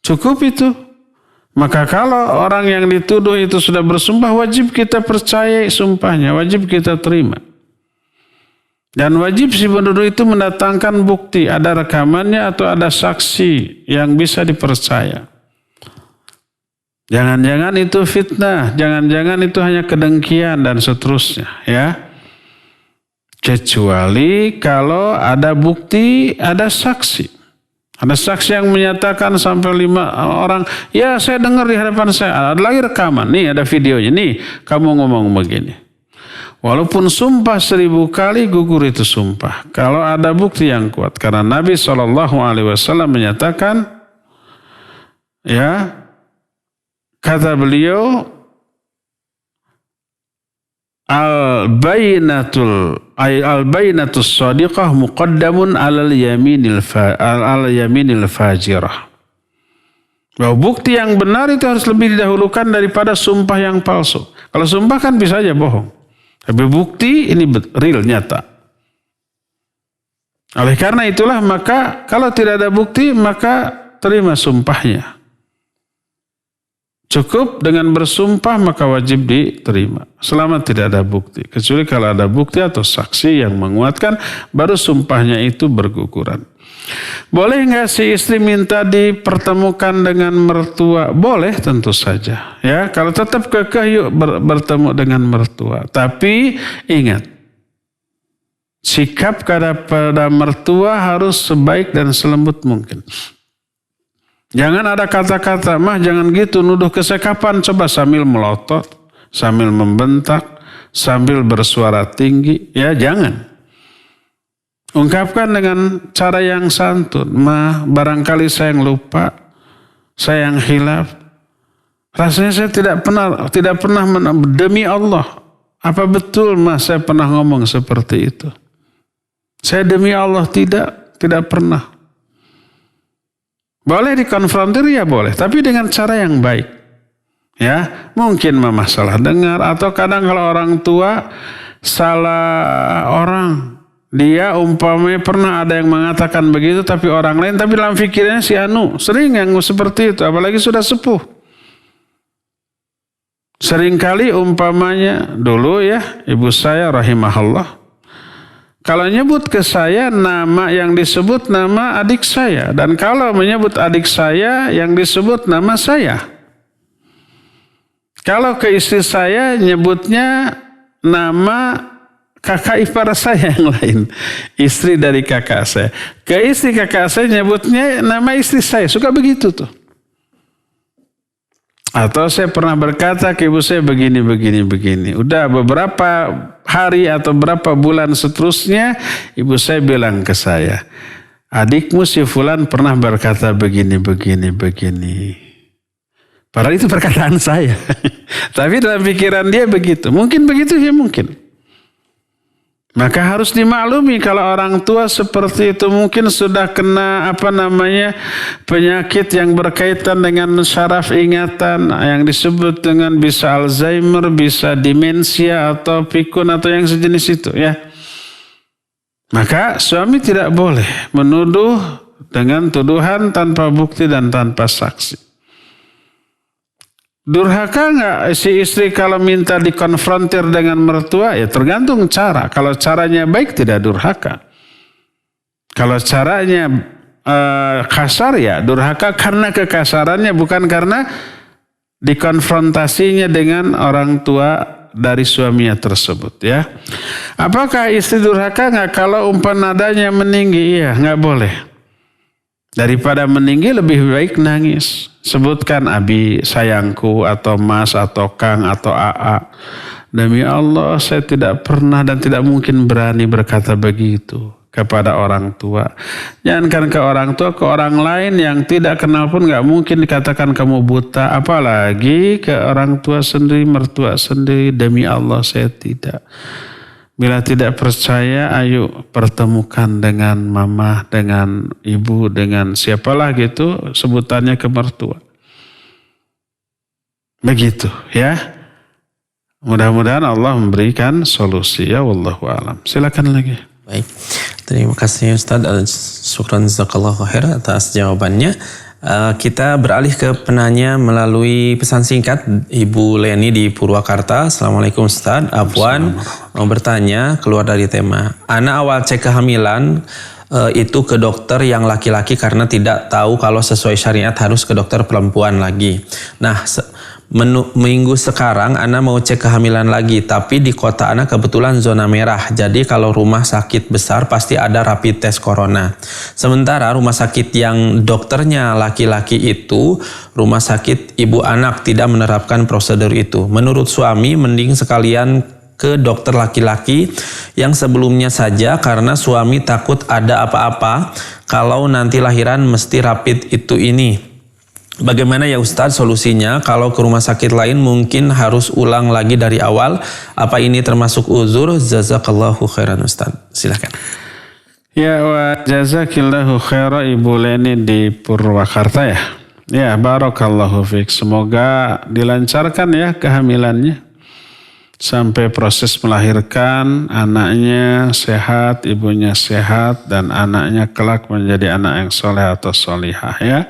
Cukup itu. Maka kalau orang yang dituduh itu sudah bersumpah, wajib kita percaya sumpahnya. Wajib kita terima. Dan wajib si penuduh itu mendatangkan bukti. Ada rekamannya atau ada saksi yang bisa dipercaya. Jangan-jangan itu fitnah. Jangan-jangan itu hanya kedengkian dan seterusnya. Ya. Kecuali kalau ada bukti, ada saksi. Ada saksi yang menyatakan sampai 5 orang, ya saya dengar di hadapan saya, ada lagi rekaman, nih ada videonya, nih kamu ngomong begini. Walaupun sumpah 1000 kali, gugur itu sumpah. Kalau ada bukti yang kuat. Karena Nabi SAW menyatakan, ya, kata beliau, al-bayyinatus shadiqah muqaddamun alal yaminil fajirah. Bahwa bukti yang benar itu harus lebih didahulukan daripada sumpah yang palsu. Kalau sumpah kan bisa aja bohong. Tapi bukti ini real, nyata. Oleh karena itulah maka kalau tidak ada bukti maka terima sumpahnya. Cukup dengan bersumpah maka wajib diterima. Selama tidak ada bukti. Kecuali kalau ada bukti atau saksi yang menguatkan, baru sumpahnya itu berguguran. Boleh nggak si istri minta dipertemukan dengan mertua? Boleh, tentu saja. Ya, kalau tetap kekeh yuk bertemu dengan mertua. Tapi ingat, sikap kepada mertua harus sebaik dan selembut mungkin. Jangan ada kata-kata, mah jangan gitu, nuduh ke saya kapan, coba sambil melotot, sambil membentak, sambil bersuara tinggi, ya jangan. Ungkapkan dengan cara yang santun, mah barangkali saya yang lupa, saya yang khilaf. Rasanya saya tidak pernah demi Allah. Apa betul mah saya pernah ngomong seperti itu? Saya demi Allah tidak pernah. Boleh dikonfrontir ya boleh, tapi dengan cara yang baik. Ya, mungkin mama salah dengar atau kadang kalau orang tua salah orang, dia umpamanya pernah ada yang mengatakan begitu tapi orang lain, tapi dalam fikirnya si anu, sering yang seperti itu, apalagi sudah sepuh. Seringkali umpamanya dulu ya, ibu saya rahimahullah, kalau nyebut ke saya nama yang disebut nama adik saya. Dan kalau menyebut adik saya yang disebut nama saya. Kalau ke istri saya nyebutnya nama kakak ipar saya yang lain. Istri dari kakak saya. Ke istri kakak saya nyebutnya nama istri saya. Suka begitu tuh. Atau saya pernah berkata ke ibu saya begini. Udah beberapa hari atau berapa bulan seterusnya, ibu saya bilang ke saya, adikmu si Fulan pernah berkata begini. Padahal itu perkataan saya. Tapi dalam pikiran dia begitu. Mungkin begitu ya mungkin. Maka harus dimaklumi kalau orang tua seperti itu mungkin sudah kena penyakit yang berkaitan dengan syaraf ingatan yang disebut dengan bisa Alzheimer, bisa demensia atau pikun atau yang sejenis itu ya. Maka suami tidak boleh menuduh dengan tuduhan tanpa bukti dan tanpa saksi. Durhaka nggak si istri kalau minta dikonfrontir dengan mertua? Ya tergantung cara. Kalau caranya baik tidak durhaka. Kalau caranya kasar ya durhaka karena kekasarannya, bukan karena dikonfrontasinya dengan orang tua dari suaminya tersebut ya. Apakah istri durhaka nggak kalau umpan nadanya meninggi? Iya, nggak boleh. Daripada meninggi lebih baik nangis. Sebutkan abi sayangku atau mas atau kang atau aa. Demi Allah saya tidak pernah dan tidak mungkin berani berkata begitu kepada orang tua. Jangankan ke orang tua, ke orang lain yang tidak kenal pun gak mungkin dikatakan kamu buta. Apalagi ke orang tua sendiri, mertua sendiri. Demi Allah saya tidak. Bila tidak percaya, ayo pertemukan dengan mama, dengan ibu, dengan siapalah gitu sebutannya ke mertua. Begitu ya. Mudah-mudahan Allah memberikan solusi ya, wallahu a'lam. Silakan lagi. Baik, terima kasih Ustaz. Syukran jazakallahu khair atas jawabannya. Kita beralih ke penanya melalui pesan singkat Ibu Leni di Purwakarta. Assalamualaikum Ustaz. Afwan mau bertanya keluar dari tema. Ana awal cek kehamilan itu ke dokter yang laki-laki karena tidak tahu kalau sesuai syariat harus ke dokter perempuan lagi. Nah, minggu sekarang Ana mau cek kehamilan lagi, tapi di kota Ana kebetulan zona merah. Jadi kalau rumah sakit besar pasti ada rapid test corona. Sementara rumah sakit yang dokternya laki-laki itu rumah sakit ibu anak tidak menerapkan prosedur itu. Menurut suami mending sekalian ke dokter laki-laki yang sebelumnya saja karena suami takut ada apa-apa kalau nanti lahiran mesti rapid itu ini. Bagaimana ya Ustadz solusinya? Kalau ke rumah sakit lain mungkin harus ulang lagi dari awal. Apa ini termasuk uzur? Jazakallahu khairan Ustadz. Silakan. Ya wa jazakillahu khairan Ibu Leni di Purwakarta ya. Ya barakallahu fiik. Semoga dilancarkan ya kehamilannya. Sampai proses melahirkan, anaknya sehat, ibunya sehat, dan anaknya kelak menjadi anak yang soleh atau solihah ya.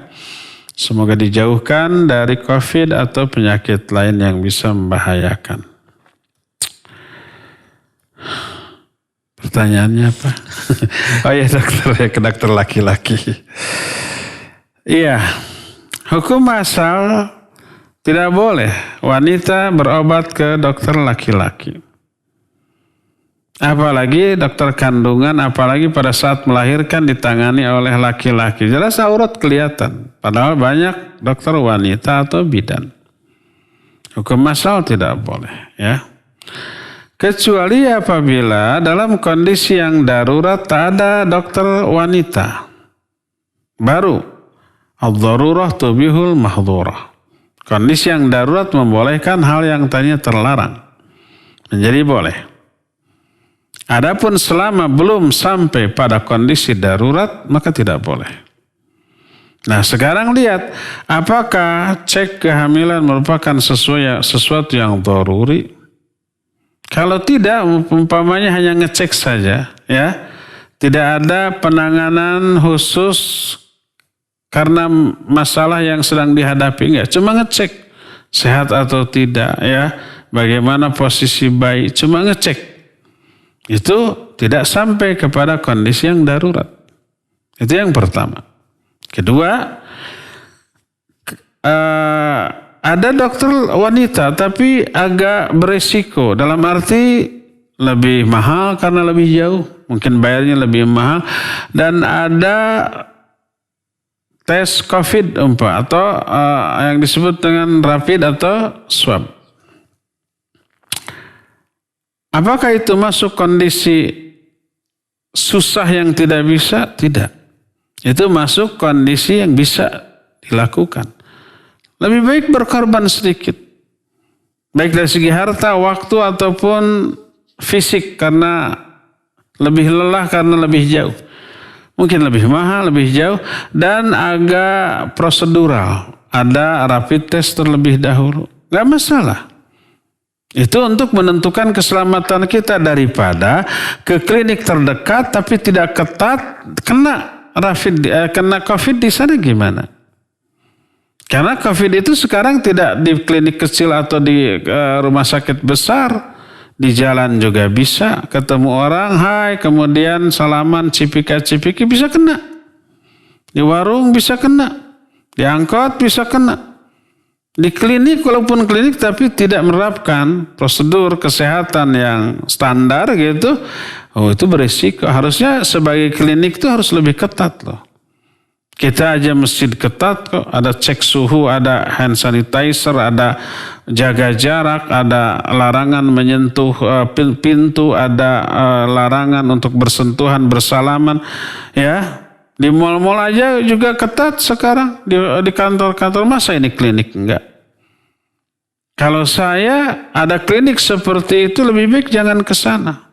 Semoga dijauhkan dari COVID atau penyakit lain yang bisa membahayakan. Pertanyaannya apa? Oh iya dokter ya, ke dokter laki-laki. Iya, hukum asal tidak boleh wanita berobat ke dokter laki-laki. Apalagi dokter kandungan, apalagi pada saat melahirkan ditangani oleh laki-laki. Jelas aurat kelihatan. Padahal banyak dokter wanita atau bidan. Hukum asal tidak boleh ya. Kecuali apabila dalam kondisi yang darurat tak ada dokter wanita. Baru ad-darurah tubihul mahdhurah. Kondisi yang darurat membolehkan hal yang tadinya terlarang. Menjadi boleh. Adapun selama belum sampai pada kondisi darurat, maka tidak boleh. Nah sekarang lihat, apakah cek kehamilan merupakan sesuatu yang daruri? Kalau tidak, umpamanya hanya ngecek saja, ya, tidak ada penanganan khusus karena masalah yang sedang dihadapi, enggak, cuma ngecek. sehat atau tidak ya, bagaimana posisi bayi, cuma ngecek. Itu tidak sampai kepada kondisi yang darurat. Itu yang pertama. Kedua, ada dokter wanita tapi agak beresiko, dalam arti lebih mahal karena lebih jauh, mungkin bayarnya lebih mahal, dan ada tes COVID atau yang disebut dengan rapid atau swab. Apakah itu masuk kondisi susah yang tidak bisa? Tidak. Itu masuk kondisi yang bisa dilakukan. Lebih baik berkorban sedikit. Baik dari segi harta, waktu, ataupun fisik karena lebih lelah, karena lebih jauh. Mungkin lebih mahal, lebih jauh, dan agak prosedural. Ada rapid test terlebih dahulu. Gak masalah. Itu untuk menentukan keselamatan kita, daripada ke klinik terdekat tapi tidak ketat, kena COVID di sana gimana? Karena COVID itu sekarang tidak di klinik kecil atau di rumah sakit besar. Di jalan juga bisa ketemu orang, hai, kemudian salaman, cipika-cipiki, bisa kena. Di warung bisa kena. Di angkot bisa kena. Di klinik, walaupun klinik tapi tidak menerapkan prosedur kesehatan yang standar gitu, oh itu berisiko. Harusnya sebagai klinik itu harus lebih ketat loh. Kita aja masjid ketat kok, ada cek suhu, ada hand sanitizer, ada jaga jarak, ada larangan menyentuh pintu, ada larangan untuk bersentuhan, bersalaman, ya. Di mal-mal aja juga ketat sekarang, di kantor-kantor, masa ini klinik enggak? Kalau saya ada klinik seperti itu, lebih baik jangan ke sana.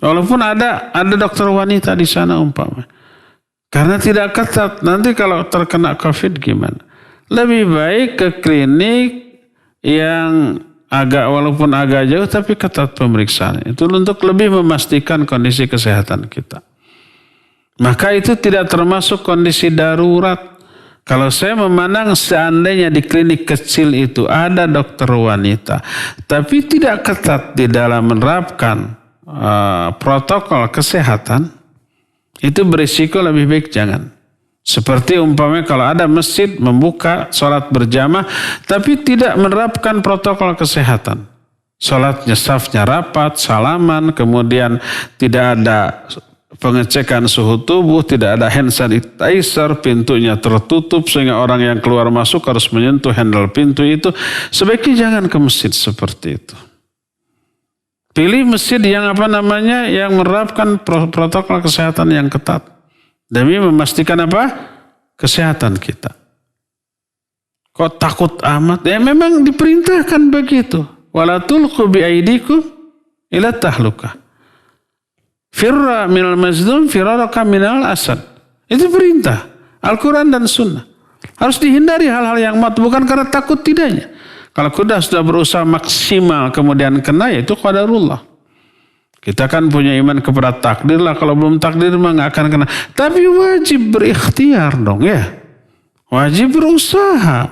Walaupun ada dokter wanita di sana umpamanya. Karena tidak ketat, nanti kalau terkena COVID gimana? Lebih baik ke klinik yang walaupun agak jauh tapi ketat pemeriksaan. Itu untuk lebih memastikan kondisi kesehatan kita. Maka itu tidak termasuk kondisi darurat. Kalau saya memandang seandainya di klinik kecil itu ada dokter wanita, tapi tidak ketat di dalam menerapkan protokol kesehatan, itu berisiko lebih baik jangan. Seperti umpamanya kalau ada masjid membuka sholat berjamaah, tapi tidak menerapkan protokol kesehatan. Sholatnya safnya rapat, salaman, kemudian tidak ada pengecekan suhu tubuh, tidak ada hand sanitizer, pintunya tertutup sehingga orang yang keluar masuk harus menyentuh handle pintu itu. Sebaiknya jangan ke masjid seperti itu. Pilih masjid yang yang menerapkan protokol kesehatan yang ketat demi memastikan kesehatan kita. Kok takut amat? Ya memang diperintahkan begitu. Wala tulqu bi aidikum ila tahlukah. Firra minal mazdum firaraka minal asad. Itu perintah Al-Quran dan Sunnah. Harus dihindari hal-hal yang bukan karena takut tidaknya. Kalau kuda sudah berusaha maksimal kemudian kena, ya itu qadarullah. Kita kan punya iman kepada takdir lah. Kalau belum takdir mah gak akan kena. Tapi wajib berikhtiar dong ya. Wajib berusaha.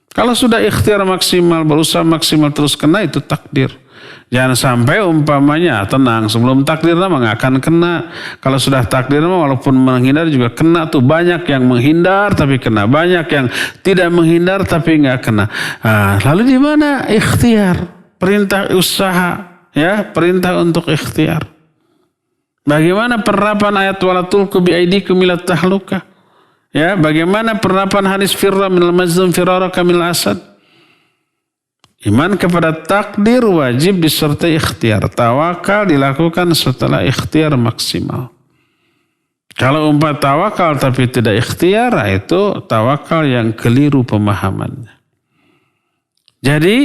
Kalau sudah ikhtiar maksimal, berusaha maksimal terus kena, itu takdir. Jangan sampai umpamanya tenang sebelum takdir mah gak akan kena. Kalau sudah takdir mah walaupun menghindar juga kena tuh. Banyak yang menghindar tapi kena, banyak yang tidak menghindar tapi gak kena. Lalu di mana ikhtiar? Perintah usaha, ya, perintah untuk ikhtiar. Bagaimana penerapan ayat wala tulqu bi aidikum ila tahlukah? Ya, bagaimana penerapan hadis firra minal mazlum firaraka minal asad? Iman kepada takdir wajib disertai ikhtiar. Tawakal dilakukan setelah ikhtiar maksimal. Kalau tawakal tapi tidak ikhtiar, itu tawakal yang keliru pemahamannya. Jadi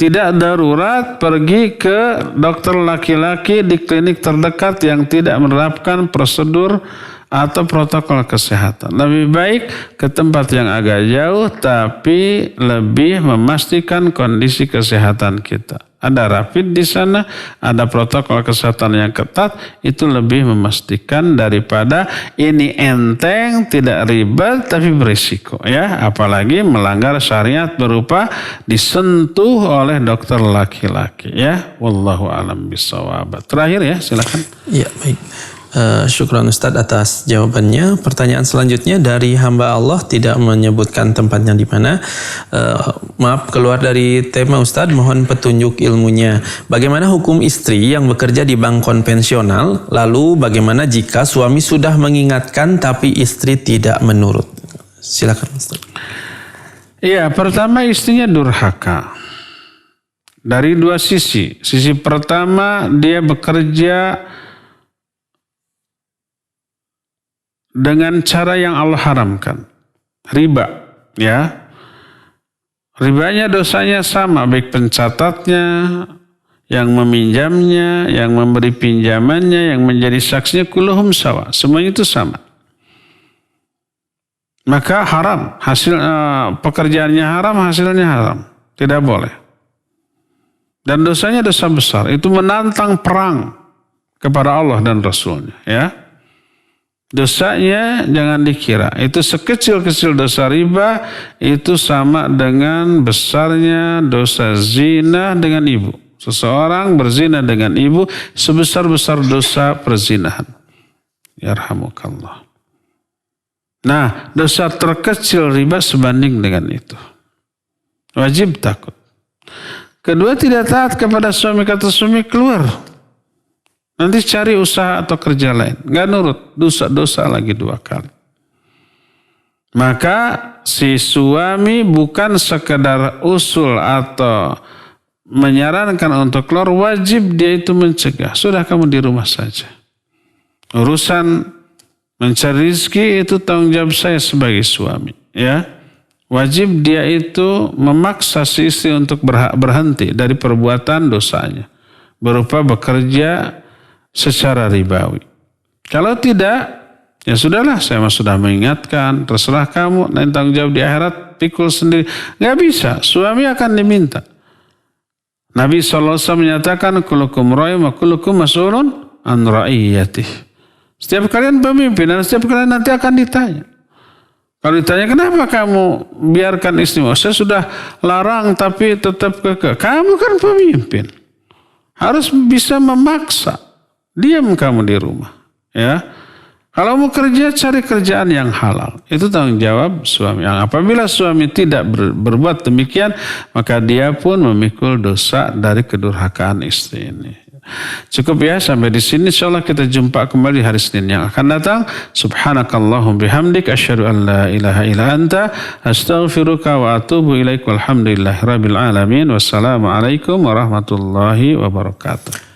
tidak darurat pergi ke dokter laki-laki di klinik terdekat yang tidak menerapkan prosedur atau protokol kesehatan. Lebih baik ke tempat yang agak jauh tapi lebih memastikan kondisi kesehatan kita. Ada rapid di sana, ada protokol kesehatan yang ketat, itu lebih memastikan daripada ini enteng, tidak ribet, tapi berisiko ya. Apalagi melanggar syariat berupa disentuh oleh dokter laki-laki ya. Wallahu a'lam bishawab. Terakhir ya, silakan. Ya, baik. Syukran Ustadz atas jawabannya. Pertanyaan selanjutnya dari hamba Allah, tidak menyebutkan tempatnya di mana. Maaf, keluar dari tema Ustadz, mohon petunjuk ilmunya. Bagaimana hukum istri yang bekerja di bank konvensional? Lalu bagaimana jika suami sudah mengingatkan tapi istri tidak menurut? Silakan Ustadz. Iya, pertama istrinya durhaka. Dari dua sisi. Sisi pertama, dia bekerja dengan cara yang Allah haramkan. Riba, ya. Ribanya dosanya sama, baik pencatatnya, yang meminjamnya, yang memberi pinjamannya, yang menjadi saksinya, kulluhum sawa. Semuanya itu sama. Maka haram, hasil pekerjaannya haram, hasilnya haram. Tidak boleh. Dan dosanya dosa besar. Itu menantang perang kepada Allah dan Rasulnya, ya. Dosanya jangan dikira. Itu sekecil-kecil dosa riba, itu sama dengan besarnya dosa zina dengan ibu. Seseorang berzina dengan ibu sebesar-besar dosa perzinahan. Yarhamukallah. Nah, dosa terkecil riba sebanding dengan itu. Wajib takut. Kedua, tidak taat kepada suami, kata suami keluar. Nanti cari usaha atau kerja lain. Gak nurut, dosa lagi 2 kali. Maka si suami bukan sekedar usul atau menyarankan untuk keluar, wajib dia itu mencegah. Sudah, kamu di rumah saja. Urusan mencari rezeki itu tanggung jawab saya sebagai suami. Ya, wajib dia itu memaksa si istri untuk berhenti dari perbuatan dosanya. Berupa bekerja secara ribawi. Kalau tidak, ya sudahlah, saya sudah mengingatkan, terserah kamu, nanti tanggung jawab di akhirat, pikul sendiri. Gak bisa, suami akan diminta. Nabi SAW menyatakan, kullukum ra'in wa kullukum mas'ulun an ra'iyatih. Setiap kalian pemimpin dan setiap kalian nanti akan ditanya. Kalau ditanya, kenapa kamu biarkan istrimu? Saya sudah larang tapi tetap kekeh. Kamu kan pemimpin. Harus bisa memaksa. Diam kamu di rumah, ya. Kalau mau kerja, cari kerjaan yang halal. Itu tanggung jawab suami. Apabila suami tidak berbuat demikian, maka dia pun memikul dosa dari kedurhakaan istri ini. Cukup ya, sampai di sini. Insyaallah kita jumpa kembali hari Senin yang akan datang. Subhanakallahum bihamdik, asyhadu an la ilaha illa anta, astaghfiruka wa atubu ilaik. Walhamdulillahi rabbil alamin. Wassalamualaikum warahmatullahi wabarakatuh.